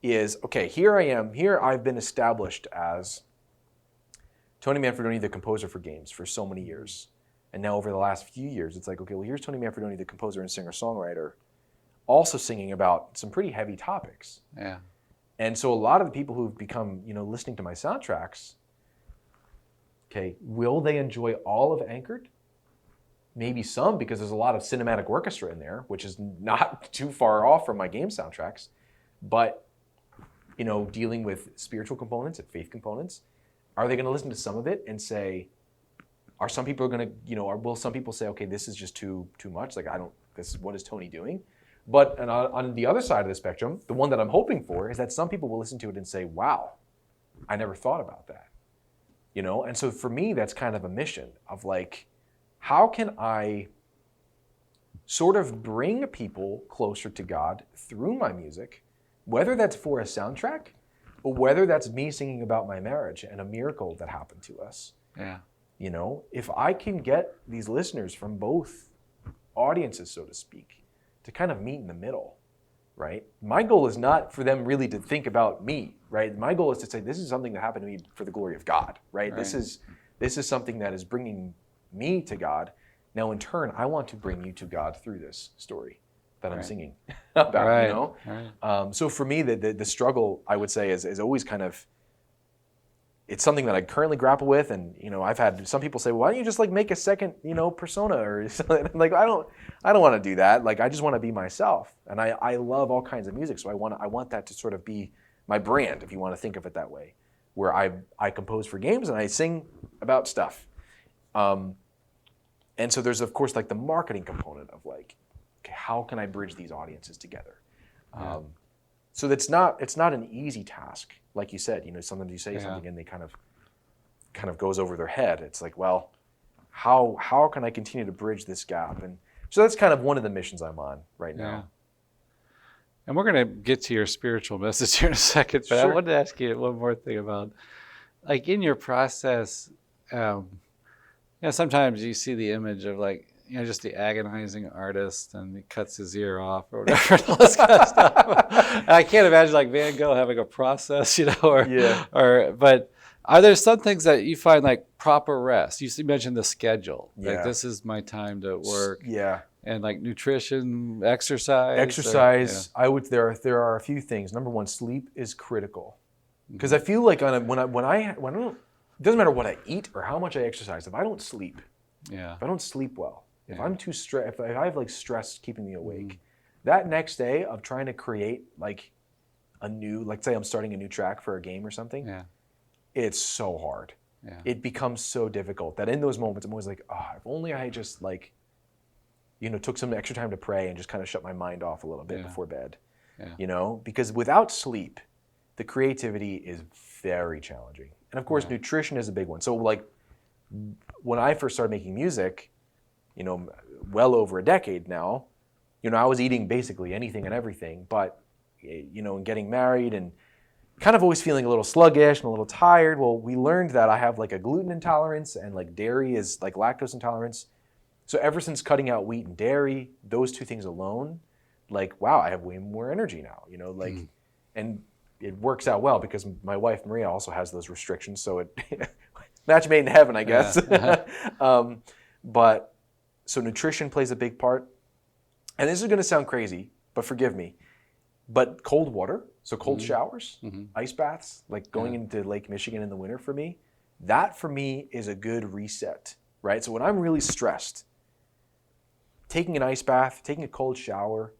is, okay, here I am. Here I've been established as Tony Manfredonia, the composer for games, for so many years. And now over the last few years, it's like, okay, well, here's Tony Manfredonia, the composer and singer-songwriter, also singing about some pretty heavy topics. Yeah. And so a lot of the people who've become, you know, listening to my soundtracks, okay, will they enjoy all of Anchored? Maybe some, because there's a lot of cinematic orchestra in there, which is not too far off from my game soundtracks. But, you know, dealing with spiritual components and faith components, are they going to listen to some of it and say, are some people going to, you know, or will some people say, okay, this is just too much? Like, what is Tony doing? But on the other side of the spectrum, the one that I'm hoping for is that some people will listen to it and say, wow, I never thought about that. You know, and so for me, that's kind of a mission of like, how can I sort of bring people closer to God through my music, whether that's for a soundtrack or whether that's me singing about my marriage and a miracle that happened to us. Yeah. You know, if I can get these listeners from both audiences, so to speak, to kind of meet in the middle, right? My goal is not for them really to think about me, right? My goal is to say, this is something that happened to me for the glory of God, right? This is something that is bringing me to God. Now, in turn, I want to bring you to God through this story that I'm singing about, you know? Right. So for me, the struggle, I would say, is always kind of, it's something that I currently grapple with. And, you know, I've had some people say, well, why don't you just like make a second, you know, persona or something? Like, I don't want to do that. Like, I just want to be myself. And I love all kinds of music. So I want that to sort of be my brand, if you want to think of it that way, where I compose for games and I sing about stuff. And so there's, of course, like the marketing component of like, okay, how can I bridge these audiences together? Yeah. So it's not an easy task. Like you said, sometimes you say Yeah. something and they kind of goes over their head. It's like, well, how can I continue to bridge this gap? And so that's kind of one of the missions I'm on right Yeah. now. And we're going to get to your spiritual message here in a second, but I Sure. wanted to ask you one more thing about, like, in your process, sometimes you see the image of, like, just the agonizing artist, and he cuts his ear off or whatever, and all this kind of stuff. And I can't imagine, like, Van Gogh having a process, but are there some things that you find, like, proper rest? You mentioned the schedule. Yeah. Like, this is my time to work. Yeah. And like nutrition, exercise. Exercise. There are a few things. Number one, sleep is critical, because I feel like when I don't, it doesn't matter what I eat or how much I exercise. If I don't sleep, if I don't sleep well, if I'm too stressed, if I have like stress keeping me awake, that next day of trying to create like like say I'm starting a new track for a game or something, it's so hard. Yeah. It becomes so difficult that in those moments I'm always like, if only I just like, took some extra time to pray and just kind of shut my mind off a little bit before bed. Yeah. Because without sleep, the creativity is very challenging. And of course, nutrition is a big one. So like when I first started making music, well over a decade now, I was eating basically anything and everything, but, and getting married and kind of always feeling a little sluggish and a little tired. Well, we learned that I have like a gluten intolerance and like dairy is like lactose intolerance. So ever since cutting out wheat and dairy, those two things alone, like, wow, I have way more energy now, and it works out well because my wife, Maria, also has those restrictions. So it match made in heaven, I guess. Yeah. But so nutrition plays a big part. And this is going to sound crazy, but forgive me. But cold water, so cold showers, ice baths, like going into Lake Michigan in the winter for me, that for me is a good reset, right? So when I'm really stressed, taking an ice bath, taking a cold shower,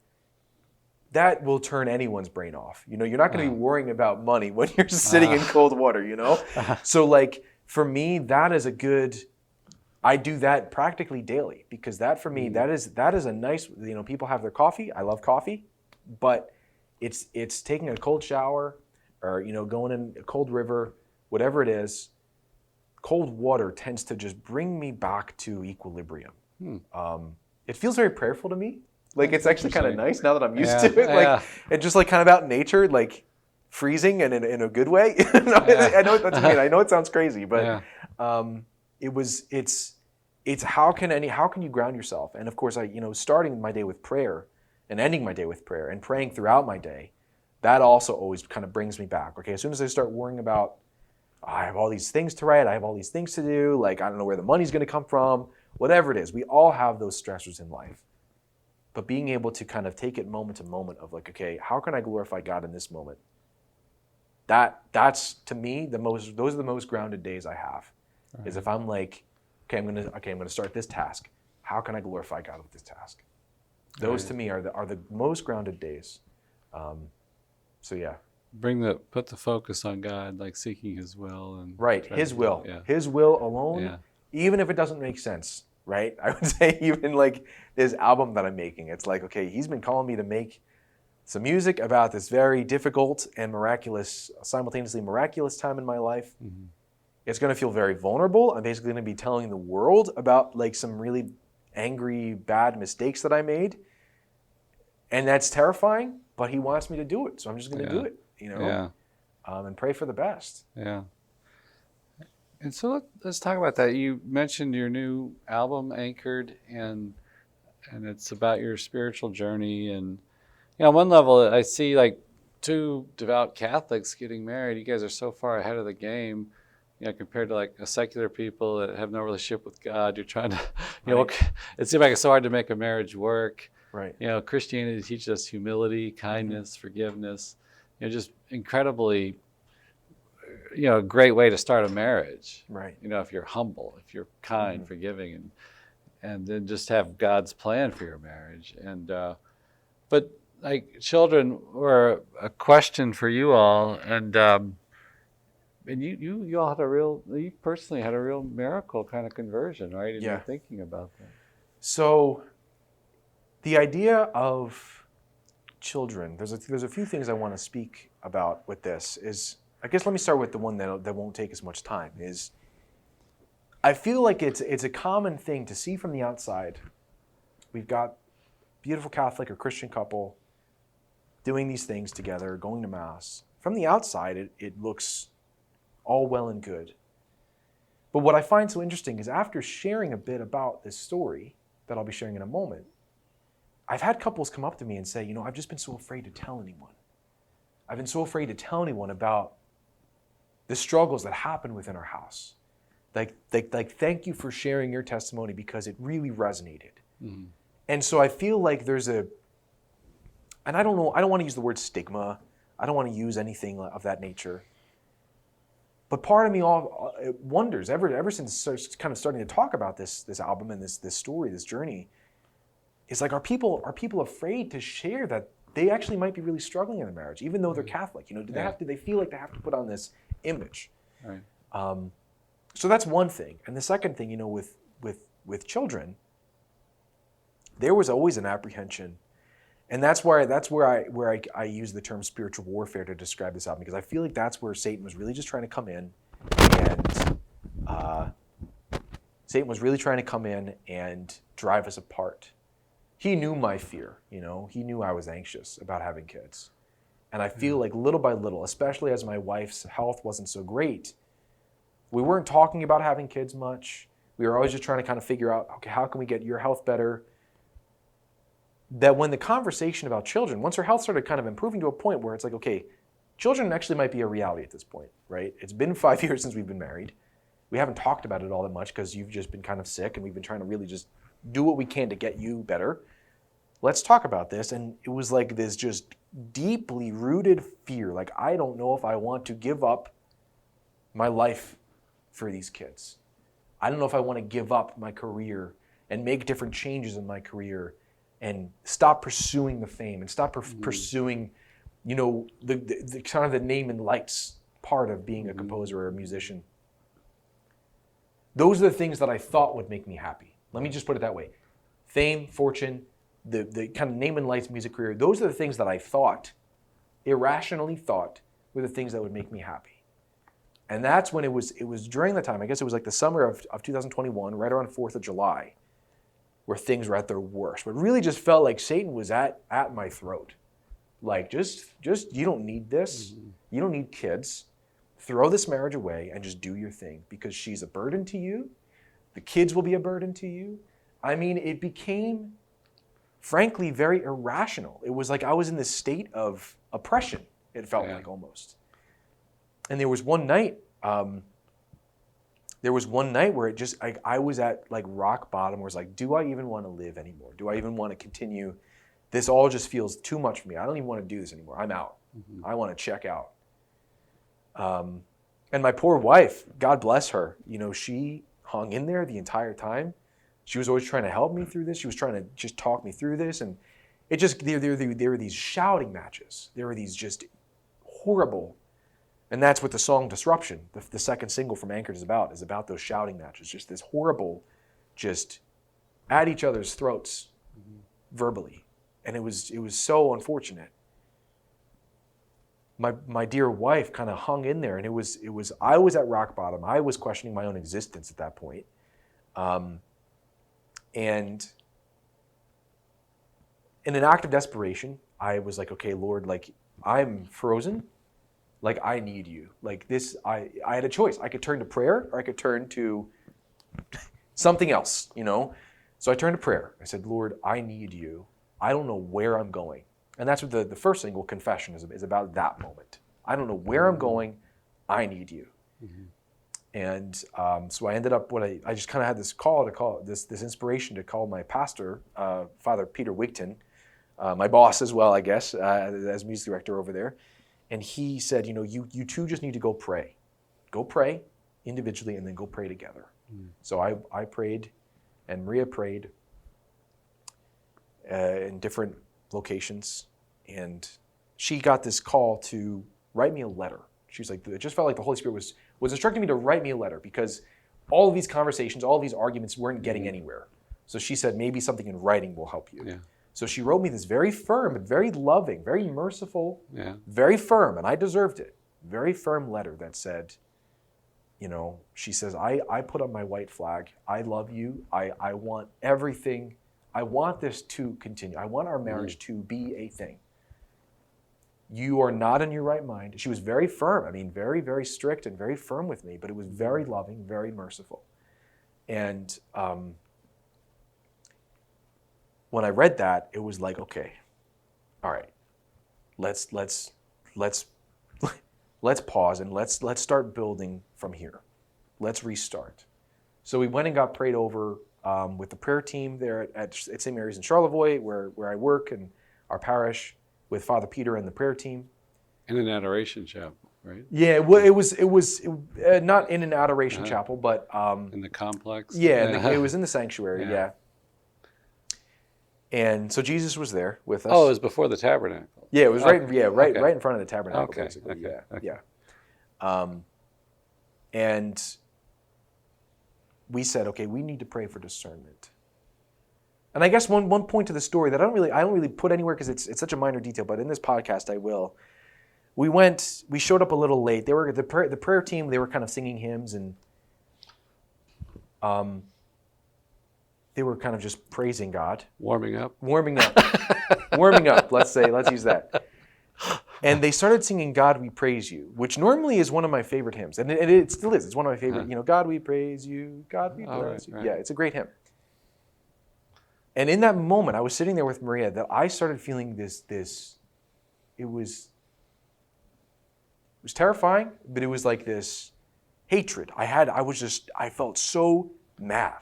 that will turn anyone's brain off. You're not going to be worrying about money when you're just sitting in cold water, So like for me, that is a good, I do that practically daily because that for me, that is a nice, people have their coffee. I love coffee, but it's taking a cold shower or, going in a cold river, whatever it is. Cold water tends to just bring me back to equilibrium. It feels very prayerful to me. Like it's actually kind of nice now that I'm used to it. Like it's just like kind of out in nature, like freezing and in a good way. I know what that's mean. I know it sounds crazy, but it's how can you ground yourself? And of course, starting my day with prayer and ending my day with prayer and praying throughout my day, that also always kind of brings me back. Okay, as soon as I start worrying about, I have all these things to write, I have all these things to do, like I don't know where the money's going to come from. Whatever it is, we all have those stressors in life. But being able to kind of take it moment to moment of like, okay, how can I glorify God in this moment? That's to me those are the most grounded days I have. Right. Is if I'm like, I'm gonna start this task. How can I glorify God with this task? Those to me are the most grounded days. So yeah. Put the focus on God, like seeking His will and His will. His will alone. Yeah. Even if it doesn't make sense, right? I would say even like this album that I'm making, it's like, okay, He's been calling me to make some music about this very difficult and simultaneously miraculous time in my life. It's going to feel very vulnerable. I'm basically going to be telling the world about like some really angry, bad mistakes that I made. And that's terrifying, but He wants me to do it. So I'm just going to do it, and pray for the best. Yeah. And so let's talk about that. You mentioned your new album, Anchored, and it's about your spiritual journey. And on one level, I see like two devout Catholics getting married. You guys are so far ahead of the game, compared to like a secular people that have no relationship with God. You're trying to, it seems like it's so hard to make a marriage work. Right. Christianity teaches us humility, kindness, forgiveness. Just incredibly. A great way to start a marriage. Right. If you're humble, if you're kind, forgiving, and then just have God's plan for your marriage. And but like children were a question for you all, and you all had you personally had a real miracle kind of conversion, right? And Yeah. you're thinking about that. So the idea of children, there's a few things I want to speak about with this. Is I guess let me start with the one that won't take as much time. Is I feel like it's a common thing to see from the outside. We've got beautiful Catholic or Christian couple doing these things together, going to Mass. From the outside, it looks all well and good. But what I find so interesting is after sharing a bit about this story that I'll be sharing in a moment, I've had couples come up to me and say, I've just been so afraid to tell anyone. I've been so afraid to tell anyone about the struggles that happen within our house. Like thank you for sharing your testimony because it really resonated. Mm-hmm. And so I feel like there's and I don't know, I don't want to use the word stigma. I don't want to use anything of that nature. But part of me wonders, ever since kind of starting to talk about this album and this story, this journey, is like, are people afraid to share that they actually might be really struggling in their marriage, even though they're Catholic? Do they feel like they have to put on this image? Right. So that's one thing. And the second thing, with children, there was always an apprehension. And that's where I use the term spiritual warfare to describe this album, because I feel like that's where Satan was really just trying to come in, and drive us apart. He knew my fear, he knew I was anxious about having kids. And I feel like little by little, especially as my wife's health wasn't so great, we weren't talking about having kids much. We were always just trying to kind of figure out, okay, how can we get your health better? That when the conversation about children, once her health started kind of improving to a point where it's like, okay, children actually might be a reality at this point, right? It's been 5 years since we've been married. We haven't talked about it all that much because you've just been kind of sick and we've been trying to really just do what we can to get you better. Let's talk about this. And it was like this just deeply rooted fear. Like, I don't know if I want to give up my life for these kids. I don't know if I want to give up my career and make different changes in my career and stop pursuing the fame and stop pursuing, the kind of the name and lights part of being a composer or a musician. Those are the things that I thought would make me happy. Let me just put it that way. Fame, fortune, the kind of name and lights music career, those are the things that I irrationally thought, were the things that would make me happy. And that's when it was during the time, I guess it was like the summer of 2021, right around 4th of July, where things were at their worst. But it really just felt like Satan was at my throat. Like, just you don't need this. Mm-hmm. You don't need kids. Throw this marriage away and just do your thing, because she's a burden to you. The kids will be a burden to you. I mean, it became, frankly, very irrational. It was like I was in this state of oppression, it felt like almost. And there was one night where it just, I was at like rock bottom, where it's like, do I even want to live anymore? Do I even want to continue? This all just feels too much for me. I don't even want to do this anymore. I'm out. Mm-hmm. I want to check out. And my poor wife, God bless her, she hung in there the entire time. She was always trying to help me through this. She was trying to just talk me through this. And it just, there were these shouting matches. There were these just horrible. And that's what the song Disruption, the second single from Anchored, is about those shouting matches. Just this horrible, just at each other's throats, verbally. And it was so unfortunate. My dear wife kind of hung in there, and it was I was at rock bottom. I was questioning my own existence at that point. And in an act of desperation, I was like, okay, Lord, like, I'm frozen. Like, I need you. Like this, I had a choice. I could turn to prayer, or I could turn to something else, So I turned to prayer. I said, Lord, I need you. I don't know where I'm going. And that's what the first single, Confession, is about, that moment. I don't know where I'm going. I need you. Mm-hmm. And so I ended up, I just kind of had this inspiration to call my pastor, Father Peter Wigton, my boss as well, I guess, as music director over there. And he said, you two just need to go pray. Go pray individually, and then go pray together. Mm. So I prayed, and Maria prayed in different locations. and she got this call to write me a letter. She was like, it just felt like the Holy Spirit was instructing me to write me a letter because all of these conversations, all of these arguments weren't getting anywhere. So she said, maybe something in writing will help you. Yeah. So she wrote me this very firm and very loving, very merciful, Yeah. very firm, and I deserved it, very firm letter that said, you know, she says, I put up my white flag. I love you. I want everything. I want this to continue. I want our marriage to be a thing. You are not in your right mind. She was very firm. I mean, very, very strict and very firm with me, but it was very loving, very merciful. And when I read that, it was like, okay, all right, let's pause and let's start building from here. Let's restart. So we went and got prayed over with the prayer team there at St. Mary's in Charlevoix, where I work, and our parish, with Father Peter and the prayer team. In an adoration chapel, right? Yeah, well, it was not in an adoration chapel, but in the complex. Yeah, it was in the sanctuary. Yeah. And so Jesus was there with us. Oh, it was before the tabernacle. Yeah, it was right in front of the tabernacle, Okay. basically. Okay. Yeah. And we said, okay, we need to pray for discernment. And I guess one point to the story that I don't really put anywhere because it's such a minor detail, but in this podcast I will. We showed up a little late. They were the prayer team. They were kind of singing hymns and they were kind of just praising God, Warming up. Let's use that. And they started singing "God We Praise You," which normally is one of my favorite hymns, and it still is. It's one of my favorite. You know, "God We Praise You, God We Bless You." Right. Yeah, it's a great hymn. And in that moment, I was sitting there with Maria that I started feeling this. It was terrifying, but it was like this hatred. I felt so mad.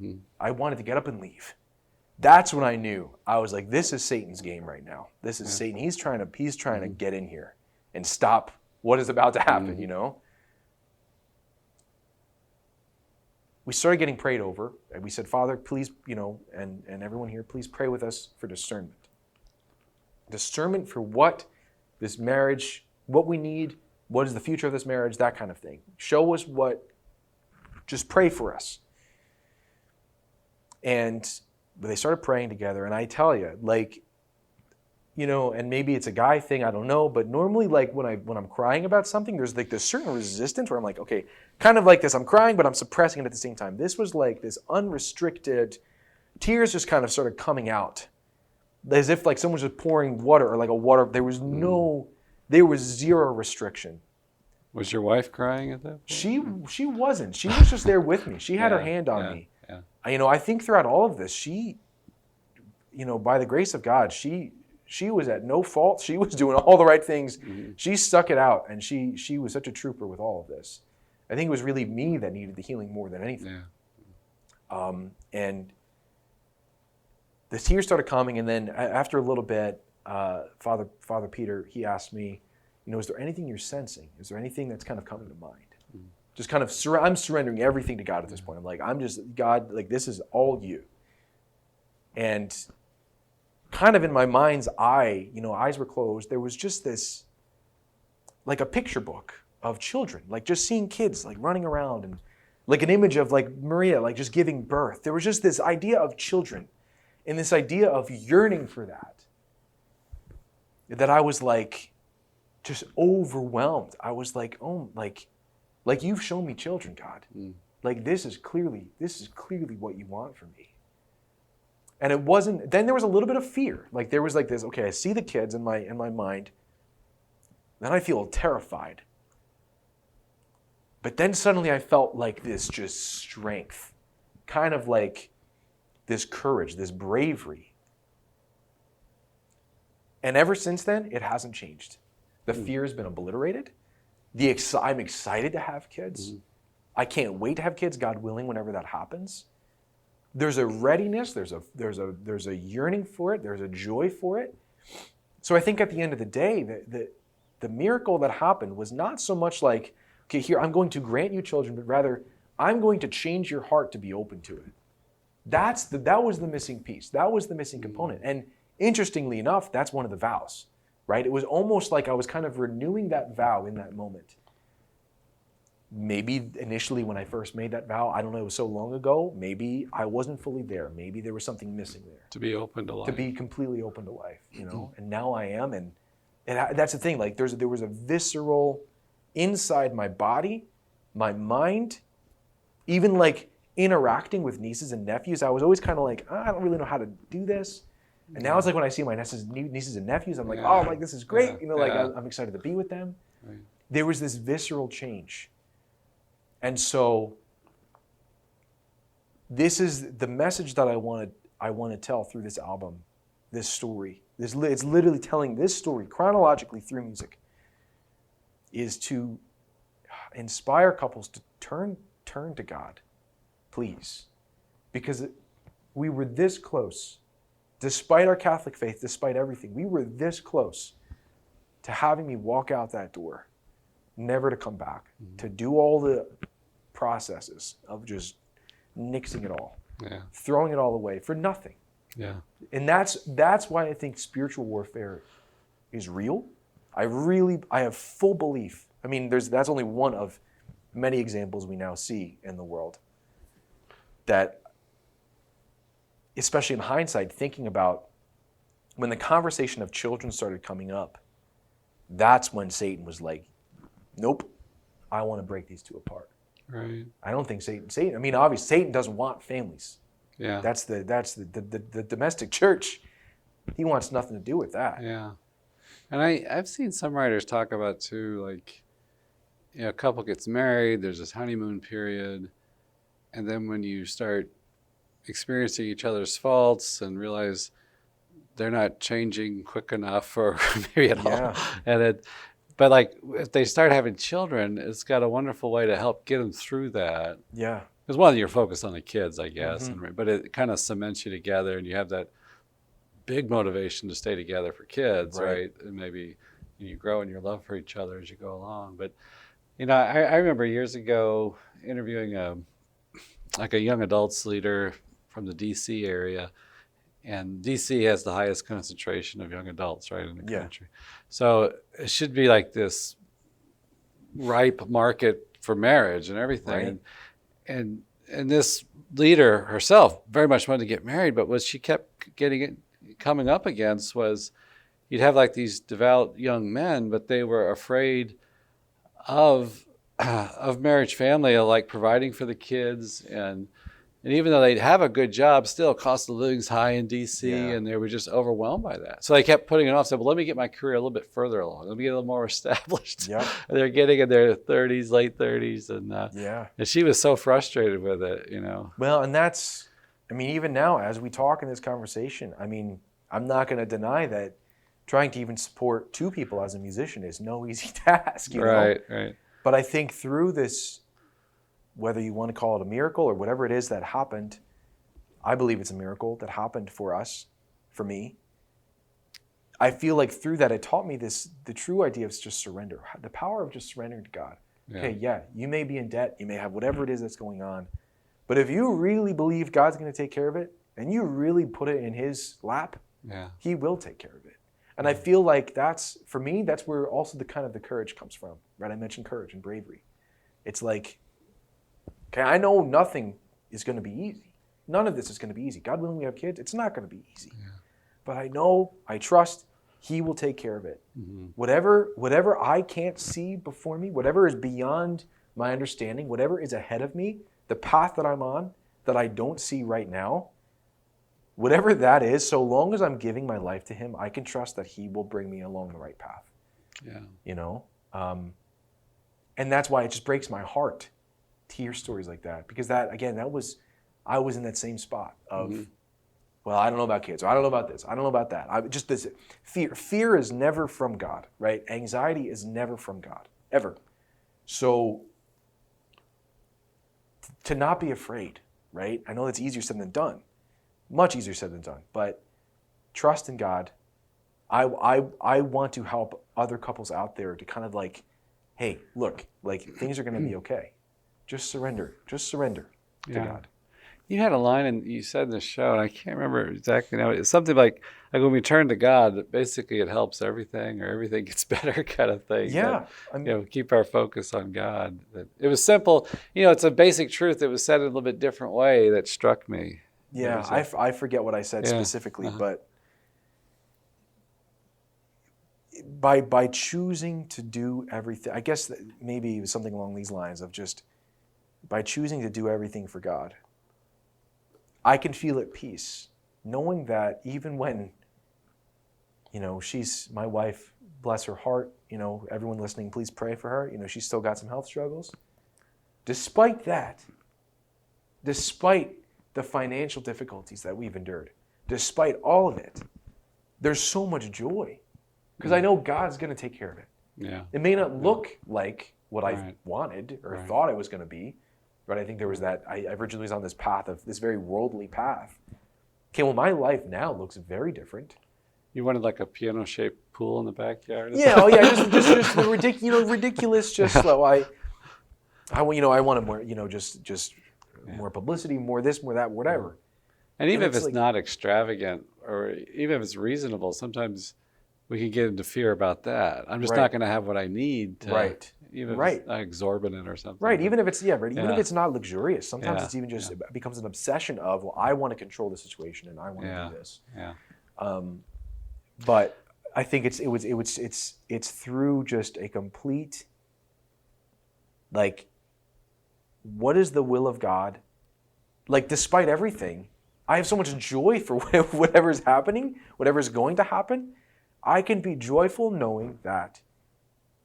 Mm-hmm. I wanted to get up and leave. That's when I knew. I was like, this is Satan's game right now. This is Satan. He's trying to get in here and stop what is about to happen, you know? We started getting prayed over, and we said, Father, please, you know, and everyone here, please pray with us for discernment. Discernment for what this marriage, what we need, what is the future of this marriage, that kind of thing. Show us just pray for us. And they started praying together, and I tell you, like, you know, and maybe it's a guy thing, I don't know, but normally, like, when I'm crying about something, there's like this certain resistance where I'm like, okay, kind of like this, I'm crying, but I'm suppressing it at the same time. This was like this unrestricted, tears just kind of started coming out, as if like someone was just pouring water, or like a water, there was zero restriction. Was your wife crying at that point? She wasn't. She was just there with me. She had her hand on me. Yeah. You know, I think throughout all of this, she, you know, by the grace of God, she was at no fault. She was doing all the right things. Mm-hmm. She stuck it out, and she was such a trooper with all of this. I think it was really me that needed the healing more than anything. Yeah. And the tears started coming, and then after a little bit, Father Peter, he asked me, you know, is there anything you're sensing? Is there anything that's kind of coming to mind? Mm-hmm. Just kind of, I'm surrendering everything to God at this point. I'm like, God, like, this is all you. And kind of in my mind's eye, you know, eyes were closed, there was just this, like a picture book of children, like just seeing kids like running around, and like an image of like Maria, like just giving birth. There was just this idea of children and this idea of yearning for that I was like, just overwhelmed. I was like, oh, like you've shown me children, God. Mm. Like this is clearly what you want for me. And it wasn't, then there was a little bit of fear. Like there was like this, okay, I see the kids in my mind. Then I feel terrified. But then suddenly I felt like this just strength, kind of like this courage, this bravery. And ever since then, it hasn't changed. The fear has been obliterated. I'm excited to have kids. Mm. I can't wait to have kids, God willing, whenever that happens. There's a readiness, there's a yearning for it, there's a joy for it. So I think at the end of the day, the miracle that happened was not so much like, okay, here, I'm going to grant you children, but rather, I'm going to change your heart to be open to it. That was the missing piece. That was the missing component. And Interestingly enough, that's one of the vows, right? It was almost like I was kind of renewing that vow in that moment. Maybe initially when I first made that vow, I don't know, it was so long ago, maybe I wasn't fully there. Maybe there was something missing there. To be open to life. To be completely open to life, and now I am. And that's the thing, like there was a visceral inside my body, my mind, even like interacting with nieces and nephews. I was always kind of like, I don't really know how to do this. And now it's like when I see my nieces and nephews, I'm like, oh, like this is great. I'm excited to be with them. Right. There was this visceral change. And so this is the message that I want to tell through this album, this story. It's literally telling this story chronologically through music, is to inspire couples to turn to God, please. Because we were this close, despite our Catholic faith, despite everything, we were this close to having me walk out that door, never to come back, to do all the processes of just nixing it all, throwing it all away for nothing. Yeah. And that's why I think spiritual warfare is real. I have full belief. I mean, that's only one of many examples we now see in the world that, especially in hindsight, thinking about when the conversation of children started coming up, that's when Satan was like, nope, I want to break these two apart. Right. I don't think Satan, I mean, obviously Satan doesn't want families. Yeah. That's the domestic church. He wants nothing to do with that. Yeah. And I've seen some writers talk about too, like, a couple gets married, there's this honeymoon period, and then when you start experiencing each other's faults and realize they're not changing quick enough or maybe at all. But like if they start having children, it's got a wonderful way to help get them through that. Yeah. Because one, you're focused on the kids, I guess, but it kind of cements you together, and you have that big motivation to stay together for kids, right? And maybe you grow in your love for each other as you go along. But I remember years ago interviewing a young adults leader from the DC area, and DC has the highest concentration of young adults, right, in the country. So it should be like this ripe market for marriage and everything. Right. And this leader herself very much wanted to get married, but what she kept coming up against was you'd have like these devout young men, but they were afraid of marriage family, like providing for the kids, and even though they'd have a good job, still cost of living's high in DC, and they were just overwhelmed by that. So they kept putting it off. Said, "Well, let me get my career a little bit further along. Let me get a little more established." Yeah. They're getting in their 30s, late 30s, and she was so frustrated with it, Well, and that's, I mean, even now as we talk in this conversation, I mean, I'm not going to deny that trying to even support two people as a musician is no easy task. Right. But I think through this, whether you want to call it a miracle or whatever it is that happened, I believe it's a miracle that happened for us, for me. I feel like through that, it taught me the true idea of just surrender, the power of just surrendering to God. Yeah. Okay, you may be in debt, you may have whatever it is that's going on, but if you really believe God's going to take care of it, and you really put it in His lap, He will take care of it. And I feel like that's, for me, that's where also the courage comes from, right? I mentioned courage and bravery. It's like, okay, I know nothing is going to be easy. None of this is going to be easy. God willing, we have kids. It's not going to be easy. Yeah. But I know, I trust He will take care of it. Mm-hmm. Whatever I can't see before me, whatever is beyond my understanding, whatever is ahead of me, the path that I'm on that I don't see right now, whatever that is, so long as I'm giving my life to Him, I can trust that He will bring me along the right path. Yeah. And that's why it just breaks my heart to hear stories like that, because I was in that same spot of, well, I don't know about kids, or I don't know about this, I don't know about that. This fear is never from God, right? Anxiety is never from God, ever. So to not be afraid, right? I know that's easier said than done, much easier said than done, but trust in God. I want to help other couples out there to kind of like, hey, look, like things are going to be okay. Just surrender to God. You had a line and you said in the show, and I can't remember exactly now. It's something like when we turn to God, that basically it helps everything or everything gets better kind of thing. Yeah. That, keep our focus on God. That it was simple. It's a basic truth. It was said in a little bit different way that struck me. Yeah, I forget what I said specifically, but by choosing to do everything, I guess that maybe it was something along these lines of just by choosing to do everything for God, I can feel at peace, knowing that even when, she's my wife, bless her heart, everyone listening, please pray for her. She's still got some health struggles. Despite that, despite the financial difficulties that we've endured, despite all of it, there's so much joy because I know God's going to take care of it. Yeah. It may not look like what I Right. wanted or Right. thought it was going to be, but I think there was that, I originally was on this path of this very worldly path. Okay, well, my life now looks very different. You wanted like a piano-shaped pool in the backyard? Yeah, oh yeah, just the ridiculous, just so I wanted more, just more publicity, more this, more that, whatever. And even if it's it's like- not extravagant or even if it's reasonable, sometimes we can get into fear about that. I'm just Right. not going to have what I need. Right. Even if Right. it's not exorbitant or something. Right, even if it's even Yeah. if it's not luxurious, sometimes Yeah. it's even just it becomes an obsession of, well, I want to control the situation and I want to do this. Yeah. But I think it's through just a complete, like, what is the will of God? Like, despite everything, I have so much joy for whatever's happening, whatever's going to happen. I can be joyful knowing that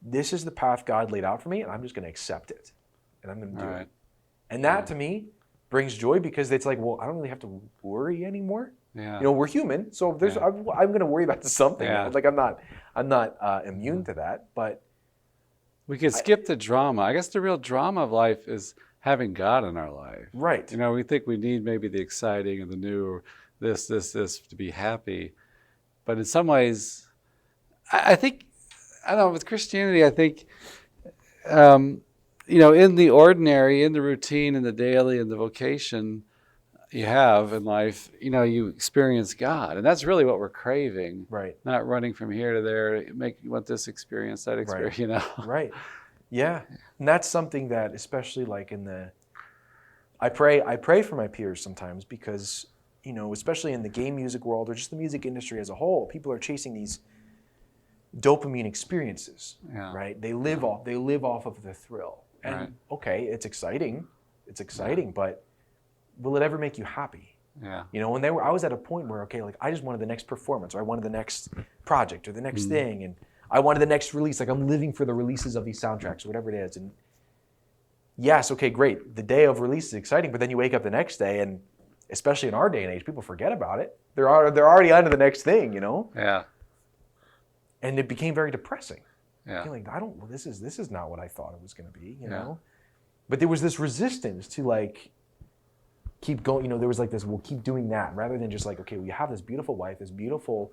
this is the path God laid out for me, and I'm just going to accept it, and I'm going to do it. And that to me brings joy because it's like, well, I don't really have to worry anymore. Yeah. We're human, so there's I'm going to worry about something. Yeah. Like I'm not immune to that, but We could skip the drama. I guess the real drama of life is having God in our life. right. We think we need maybe the exciting and the new or this to be happy. But in some ways, I think, I don't know, with Christianity, I think, in the ordinary, in the routine, in the daily, in the vocation you have in life, you experience God. And that's really what we're craving. Right. Not running from here to there, you want this experience, that experience, Right. Yeah. And that's something that, especially like I pray for my peers sometimes because, especially in the game music world or just the music industry as a whole, people are chasing these dopamine experiences, right? They live off of the thrill. And okay, it's exciting, but will it ever make you happy? Yeah. I was at a point where, okay, like I just wanted the next performance or I wanted the next project or the next thing. And I wanted the next release. Like I'm living for the releases of these soundtracks or whatever it is. And yes, okay, great. The day of release is exciting, but then you wake up the next day and especially in our day and age, people forget about it. They're already on to the next thing, Yeah. And it became very depressing. Yeah. Feeling, this is not what I thought it was going to be, know? But there was this resistance to like, keep going, there was like this, we'll keep doing that rather than just like, okay, we have this beautiful wife, this beautiful,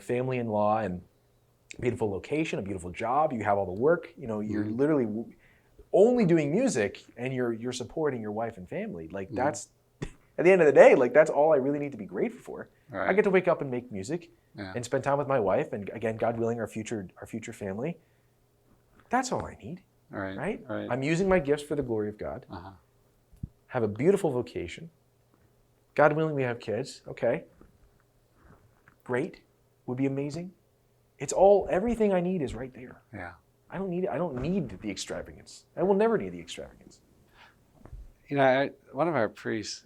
family-in-law and beautiful location, a beautiful job, you have all the work, you're literally only doing music and you're supporting your wife and family. Like that's, at the end of the day, like that's all I really need to be grateful for. Right. I get to wake up and make music and spend time with my wife and again, God willing, our future family. That's all I need, right? I'm using my gifts for the glory of God. Uh-huh. Have a beautiful vocation. God willing, we have kids. Okay. Great. Would be amazing. It's everything I need is right there. Yeah. I don't need the extravagance. I will never need the extravagance. One of our priests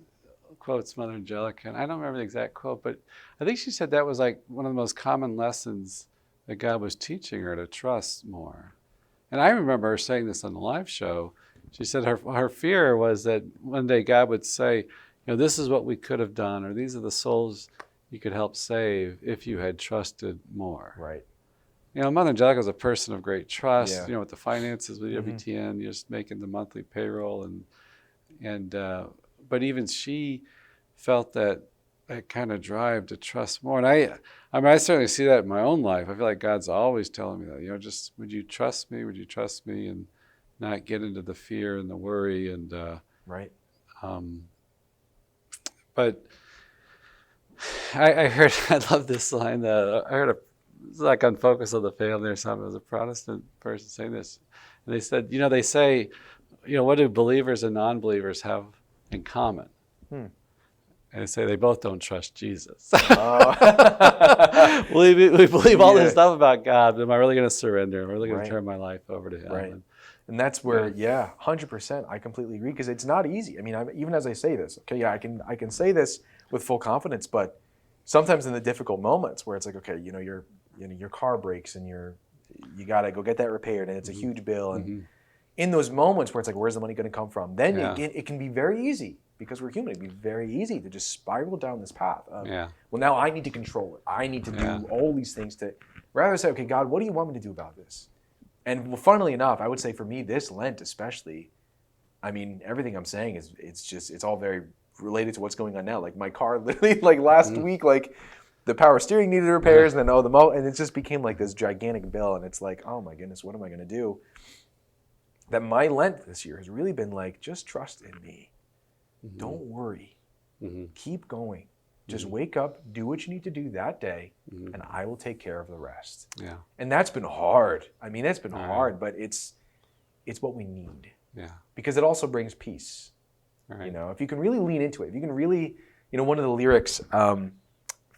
quotes Mother Angelica, and I don't remember the exact quote, but I think she said that was like one of the most common lessons that God was teaching her to trust more. And I remember her saying this on the live show. She said her fear was that one day God would say, this is what we could have done, or these are the souls you could help save if you had trusted more. Right. Mother Angelica is a person of great trust, Yeah. with the finances, with EWTN, just making the monthly payroll. But even she felt that kind of drive to trust more. And I certainly see that in my own life. I feel like God's always telling me that, just would you trust me? Would you trust me? And not get into the fear and the worry. And right. But I heard, I love this line. I heard it's like on Focus on the Family or something. It was a Protestant person saying this. And they said, they say, what do believers and non-believers have in common? Hmm. And they say they both don't trust Jesus. Oh. we believe all Yeah. this stuff about God, but am I really going to surrender? Am I really going Right. to turn my life over to Him? Right. And that's where, 100%, I completely agree, because it's not easy. I mean, even as I say this, okay, yeah, I can say this with full confidence, but sometimes in the difficult moments where it's like, okay, your car breaks and you got to go get that repaired, and it's a huge bill, and in those moments where it's like, where's the money going to come from? Then it can be very easy, because we're human. It'd be very easy to just spiral down this path of, well, now I need to control it. I need to do all these things to, rather say, okay, God, what do you want me to do about this? And well, funnily enough, I would say for me, this Lent especially, I mean, everything I'm saying is, it's all very related to what's going on now. Like my car literally, like last week, like the power steering needed repairs, and then and it just became like this gigantic bill. And it's like, oh my goodness, what am I going to do? That my Lent this year has really been like, just trust in me. Don't worry. Keep going. Just wake up, do what you need to do that day, and I will take care of the rest. Yeah. And that's been hard. I mean, it's been hard, but it's what we need. Yeah. Because it also brings peace. Right. If you can really lean into it, if you can really, one of the lyrics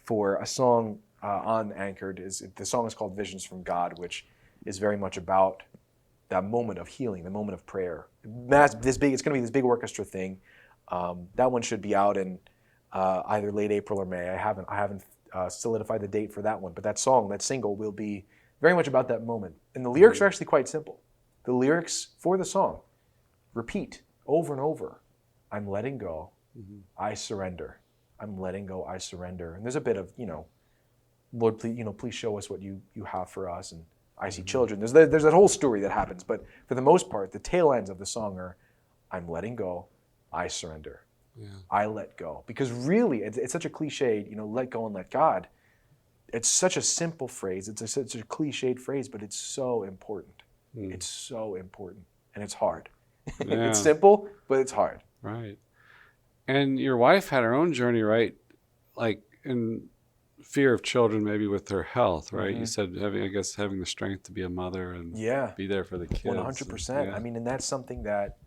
for a song on Anchored the song is called Visions from God, which is very much about that moment of healing, the moment of prayer. It's going to be this big orchestra thing. That one should be out in either late April or May. I haven't solidified the date for that one, but that song, that single, will be very much about that moment. And the lyrics are actually quite simple. The lyrics for the song repeat over and over. I'm letting go. I surrender. I'm letting go. I surrender. And there's a bit of, Lord, please show us what you have for us. And I see children. There's that whole story that happens. But for the most part, the tail ends of the song are, I'm letting go. I surrender. Yeah. I let go. Because really, it's such a cliche, let go and let God. It's such a simple phrase. It's such a cliched phrase, but it's so important. It's so important. And it's hard. Yeah. It's simple, but it's hard. Right. And your wife had her own journey, right? Like in fear of children, maybe with her health, right? You said having the strength to be a mother and be there for the kids. 100%. I mean, and that's something that,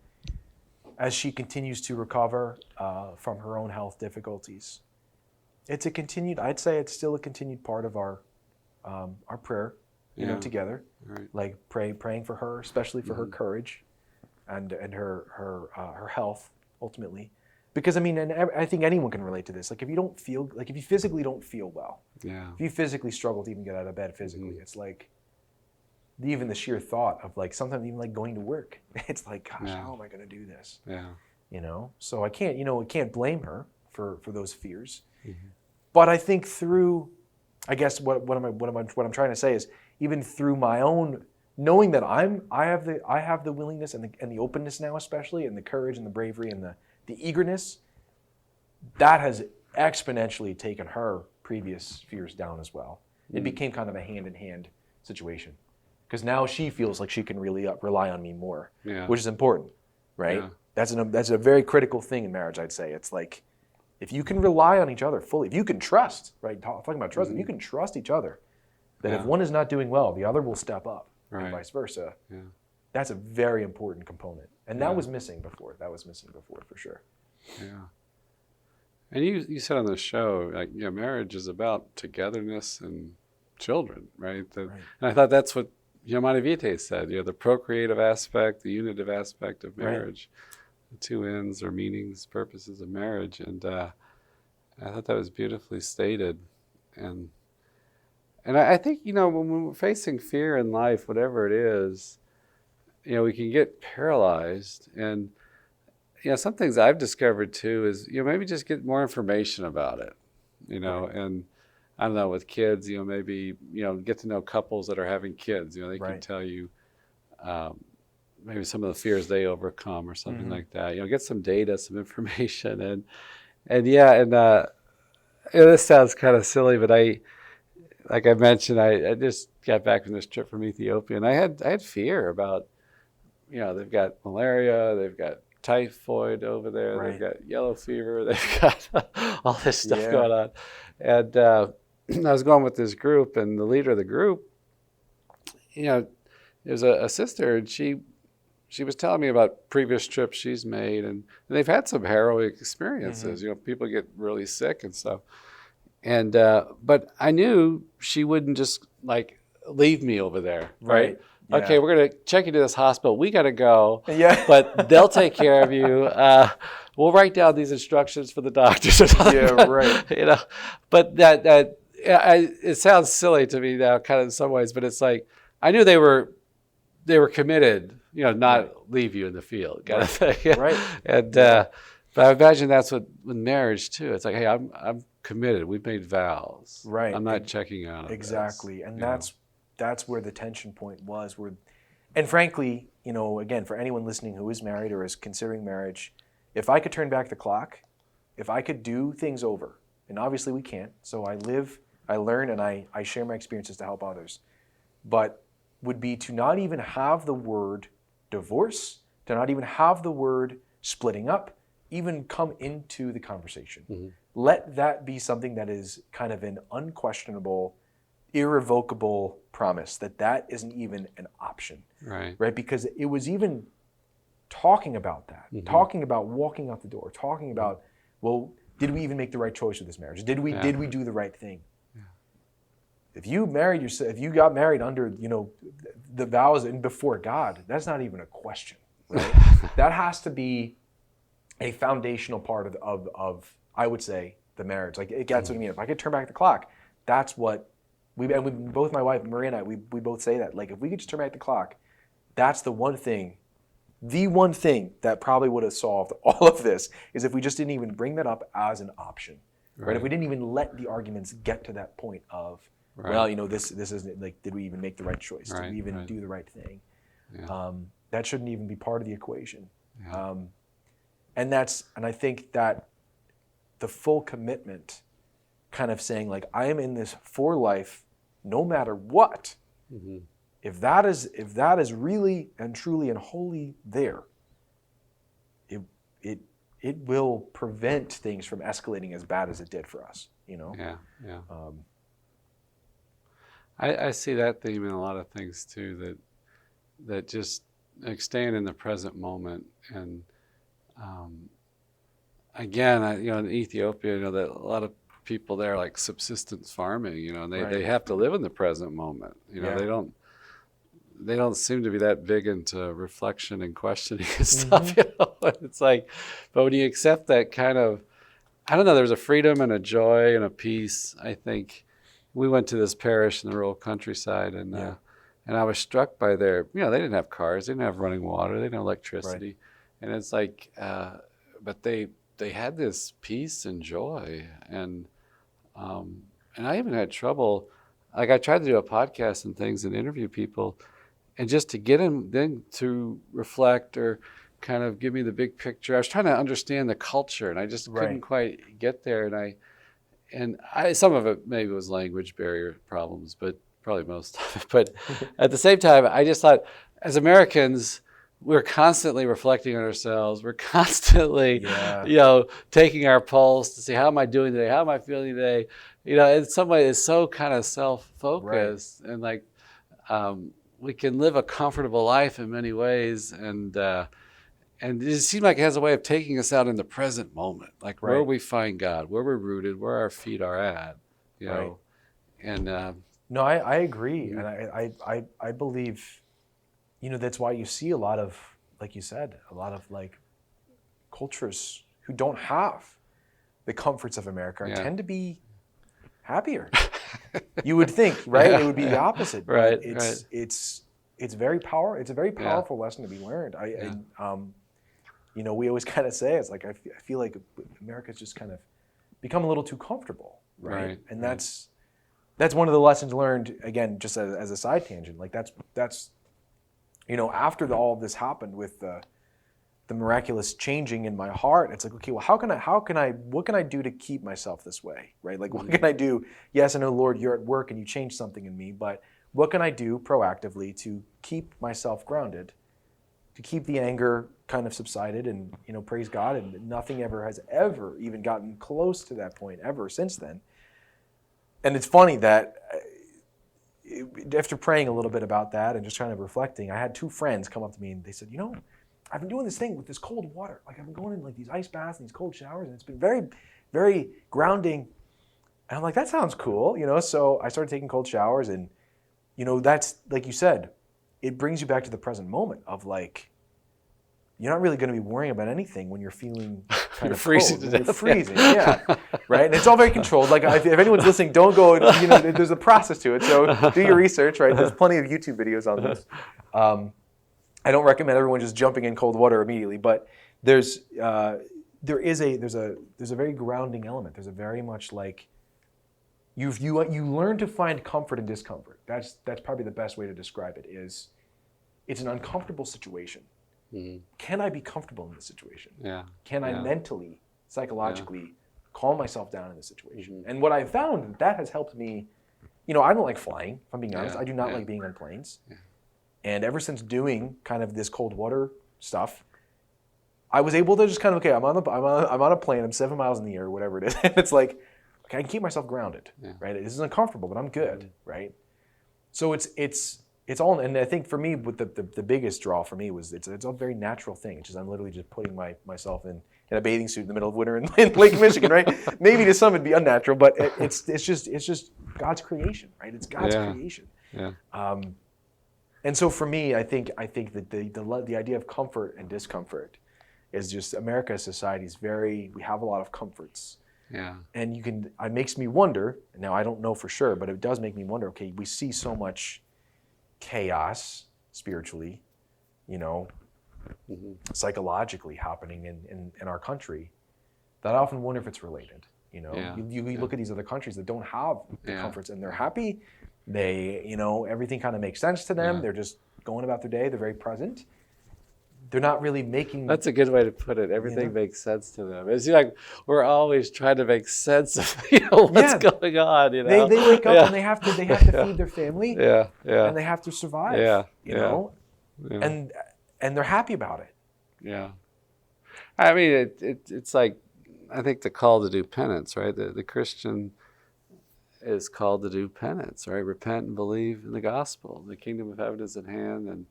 as she continues to recover from her own health difficulties, I'd say it's still a continued part of our prayer, together. Right. Like praying for her, especially for her courage and her health ultimately. Because I mean, and I think anyone can relate to this. Like if you physically don't feel well, if you physically struggle to even get out of bed physically, it's like, even the sheer thought of like sometimes even like going to work, it's like, gosh, how am I going to do this? Yeah. So I can't blame her for those fears. But I think through, I guess what I'm trying to say is, even through my own knowing that I have the willingness and the openness now, especially, and the courage and the bravery and the eagerness, that has exponentially taken her previous fears down as well. It became kind of a hand-in-hand situation. Because now she feels like she can really rely on me more, which is important, right? Yeah. That's a very critical thing in marriage, I'd say. It's like, if you can rely on each other fully, if you can trust, right? Talking about trust, if you can trust each other, that if one is not doing well, the other will step up, and vice versa. Yeah. That's a very important component. And that was missing before. For sure. Yeah. And you said on the show, like, marriage is about togetherness and children, right? And I thought that's what Humanae Vitae said, the procreative aspect, the unitive aspect of marriage, the two ends or meanings, purposes of marriage. And I thought that was beautifully stated. And I think, when we're facing fear in life, whatever it is, we can get paralyzed. And, some things I've discovered too is, maybe just get more information about it, and I don't know, with kids, maybe, get to know couples that are having kids, they can tell you maybe some of the fears they overcome or something like that. Get some data, some information. And this sounds kind of silly, but like I mentioned, I just got back from this trip from Ethiopia, and I had fear about, they've got malaria, they've got typhoid over there. Right. They've got yellow fever. They've got all this stuff Yeah. going on. And I was going with this group, and the leader of the group, there's a sister, and she was telling me about previous trips she's made, and they've had some harrowing experiences. People get really sick and stuff. And but I knew she wouldn't just like leave me over there, right? Yeah. Okay, we're gonna check you to this hospital. We gotta go, Yeah. but they'll take care of you. We'll write down these instructions for the doctors. Yeah, right. But it sounds silly to me now, kind of in some ways. But it's like I knew they were committed, not leave you in the field, kind of thing. Right. And but I imagine that's what with marriage too. It's like, hey, I'm committed. We've made vows. Right. I'm not checking out of exactly. this, And that's where the tension point was. And frankly, again, for anyone listening who is married or is considering marriage, if I could turn back the clock, if I could do things over, and obviously we can't. So I live, I learn, and I share my experiences to help others. But would be to not even have the word divorce, to not even have the word splitting up, even come into the conversation. Mm-hmm. Let that be something that is kind of an unquestionable, irrevocable promise that isn't even an option. Right? Because it was even talking about that, talking about walking out the door, talking about, well, did we even make the right choice with this marriage? Did we do the right thing? If you married yourself, if you got married under, the vows and before God, that's not even a question, right? That has to be a foundational part of I would say, the marriage. Like, that's what I mean. If I could turn back the clock, that's what we both, my wife Maria and I, we both say that. Like, if we could just turn back the clock, that's the one thing that probably would have solved all of this is if we just didn't even bring that up as an option, right? If we didn't even let the arguments get to that point of, well, this isn't like, did we even make the right choice? Did we even do the right thing? Yeah. That shouldn't even be part of the equation. Yeah. And I think that the full commitment, kind of saying like, I am in this for life, no matter what. Mm-hmm. If that is really and truly and wholly there, it will prevent things from escalating as bad as it did for us. Yeah. I see that theme in a lot of things too. That just like staying in the present moment. And again, in Ethiopia, that a lot of people there like subsistence farming, and they have to live in the present moment. They don't seem to be that big into reflection and questioning and stuff. It's like, but when you accept that kind of, I don't know, there's a freedom and a joy and a peace. I think we went to this parish in the rural countryside, and I was struck by they didn't have cars, they didn't have running water, they didn't have electricity, and it's like, but they had this peace and joy, and I even had trouble, like I tried to do a podcast and things and interview people, and just to get them then to reflect or kind of give me the big picture. I was trying to understand the culture, and I just couldn't quite get there. And I some of it maybe was language barrier problems, but probably most of it. But at the same time, I just thought, as Americans, we're constantly reflecting on ourselves. We're constantly, taking our pulse to see, how am I doing today? How am I feeling today? In some way, it's so kind of self-focused, and like we can live a comfortable life in many ways, and it seems like it has a way of taking us out in the present moment, like where we find God, where we're rooted, where our feet are at, know. And no, I agree, and I believe, that's why you see a lot of, like you said, a lot of like cultures who don't have the comforts of America tend to be happier. You would think, right? It would be the opposite. Right. It's very It's a very powerful lesson to be learned. We always kind of say, it's like I feel like America's just kind of become a little too comfortable, right? And that's one of the lessons learned. Again, just as a side tangent, like that's after all of this happened with the miraculous changing in my heart, it's like, okay, well, what can I do to keep myself this way, right? Like, what can I do? Yes, I know, Lord, you're at work and you changed something in me, but what can I do proactively to keep myself grounded, to keep the anger kind of subsided, and praise God, and nothing has ever even gotten close to that point ever since then. And it's funny that after praying a little bit about that and just kind of reflecting, I had two friends come up to me and they said, I've been doing this thing with this cold water. Like I've been going in like these ice baths and these cold showers, and it's been very, very grounding. And I'm like, that sounds cool, So I started taking cold showers, and that's like you said, it brings you back to the present moment of like, you're not really going to be worrying about anything when you're feeling kind of freezing cold. to death. You're freezing, yeah. Right? And it's all very controlled. Like if anyone's listening, don't go, there's a process to it. So do your research, right? There's plenty of YouTube videos on this. I don't recommend everyone just jumping in cold water immediately, but there's a very grounding element. There's a very much like you learn to find comfort in discomfort. That's probably the best way to describe it. It's an uncomfortable situation. Mm-hmm. Can I be comfortable in this situation? Yeah. Can I mentally, psychologically calm myself down in this situation? Mm-hmm. And what I found that has helped me, I don't like flying, if I'm being honest. I do not like being on planes. Yeah. And ever since doing kind of this cold water stuff, I was able to just kind of, I'm on a plane, I'm 7 miles in the air or whatever it is. And it's like, okay, I can keep myself grounded, right? This is uncomfortable, but I'm good, right? So it's all, and I think for me, with the biggest draw for me was it's a very natural thing. It's just I'm literally just putting myself in a bathing suit in the middle of winter in Lake Michigan, right? Maybe to some it'd be unnatural, but it's just God's creation, right? It's God's creation. Yeah. And so for me, I think that the idea of comfort and discomfort is just America's society is we have a lot of comforts. Yeah. And it makes me wonder, now I don't know for sure, but it does make me wonder, okay, we see so much chaos spiritually, psychologically happening in our country, that I often wonder if it's related. You look at these other countries that don't have the comforts, and they're happy. They, everything kind of makes sense to them. Yeah. They're just going about their day. They're very present. They're not really making... That's a good way to put it. Everything makes sense to them. It's like we're always trying to make sense of what's going on. They wake up and they have to feed their family. And they have to survive. And they're happy about it. Yeah. I mean, it's like, I think the call to do penance, right? The Christian is called to do penance, right? Repent and believe in the gospel. The kingdom of heaven is at hand, and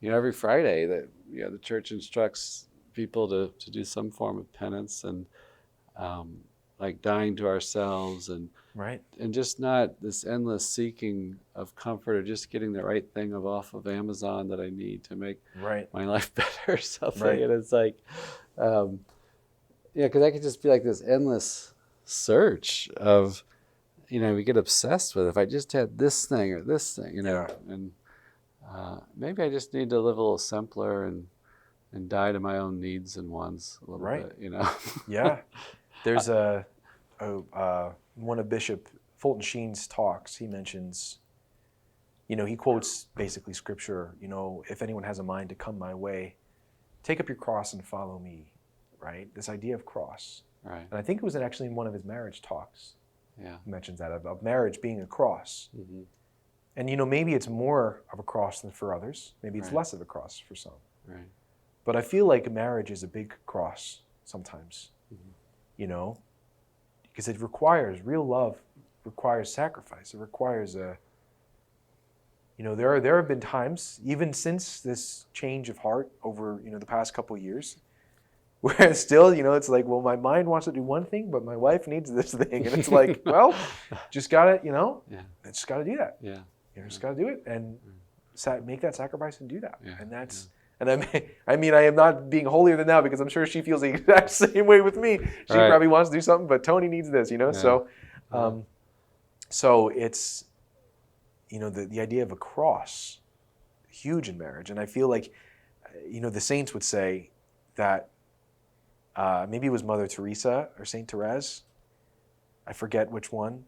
every Friday that the church instructs people to do some form of penance and like dying to ourselves and just not this endless seeking of comfort or just getting the right thing off of Amazon that I need to make my life better or something. Right. And it's like, because I could just be like this endless search of, we get obsessed with if I just had this thing or this thing, and maybe I just need to live a little simpler and die to my own needs and wants a little bit, Yeah. There's one of Bishop Fulton Sheen's talks, he mentions, he quotes basically scripture, if anyone has a mind to come my way, take up your cross and follow me, right? This idea of cross. Right. And I think it was actually in one of his marriage talks. Yeah. He mentions that, of marriage being a cross. Mm-hmm. And, maybe it's more of a cross than for others. Maybe it's less of a cross for some. Right. But I feel like marriage is a big cross sometimes, because it requires, real love requires sacrifice. It requires there have been times, even since this change of heart over, the past couple of years, where still, it's like, well, my mind wants to do one thing, but my wife needs this thing. And it's like, well, just got to, just got to do that. Yeah. You just got to do it and make that sacrifice and do that. Yeah. And that's, and I am not being holier than thou, because I'm sure she feels the exact same way with me. She probably wants to do something, but Tony needs this, Yeah. So it's, the idea of a cross, huge in marriage. And I feel like, the saints would say that, maybe it was Mother Teresa or Saint Therese. I forget which one.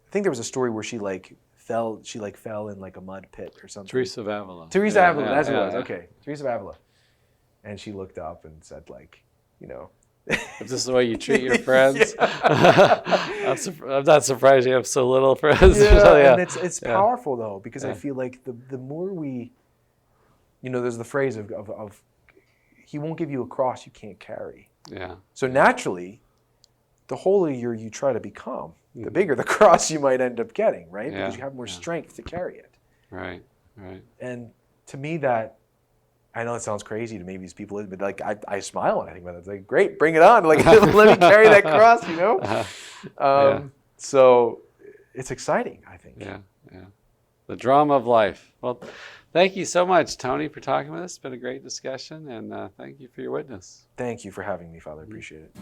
I think there was a story where she fell in like a mud pit or something. Teresa of Avila. Teresa of Avila, that's what it was. Okay, Teresa of Avila. And she looked up and said, If this is the way you treat your friends, I'm not surprised you have so little friends. And it's powerful though, because I feel like the more we, there's the phrase of he won't give you a cross you can't carry. Yeah. So naturally, the holier you try to become, the bigger the cross you might end up getting, right? Yeah, Because you have more strength to carry it. Right. Right. And to me, that, I know it sounds crazy to maybe these people, but like I smile when I think about it. It's like, great, bring it on. Like, let me carry that cross, you know? Yeah. So it's exciting, I think. Yeah. Yeah. The drama of life. Well, thank you so much, Tony, for talking with us. It's been a great discussion, and thank you for your witness. Thank you for having me, Father. I appreciate it.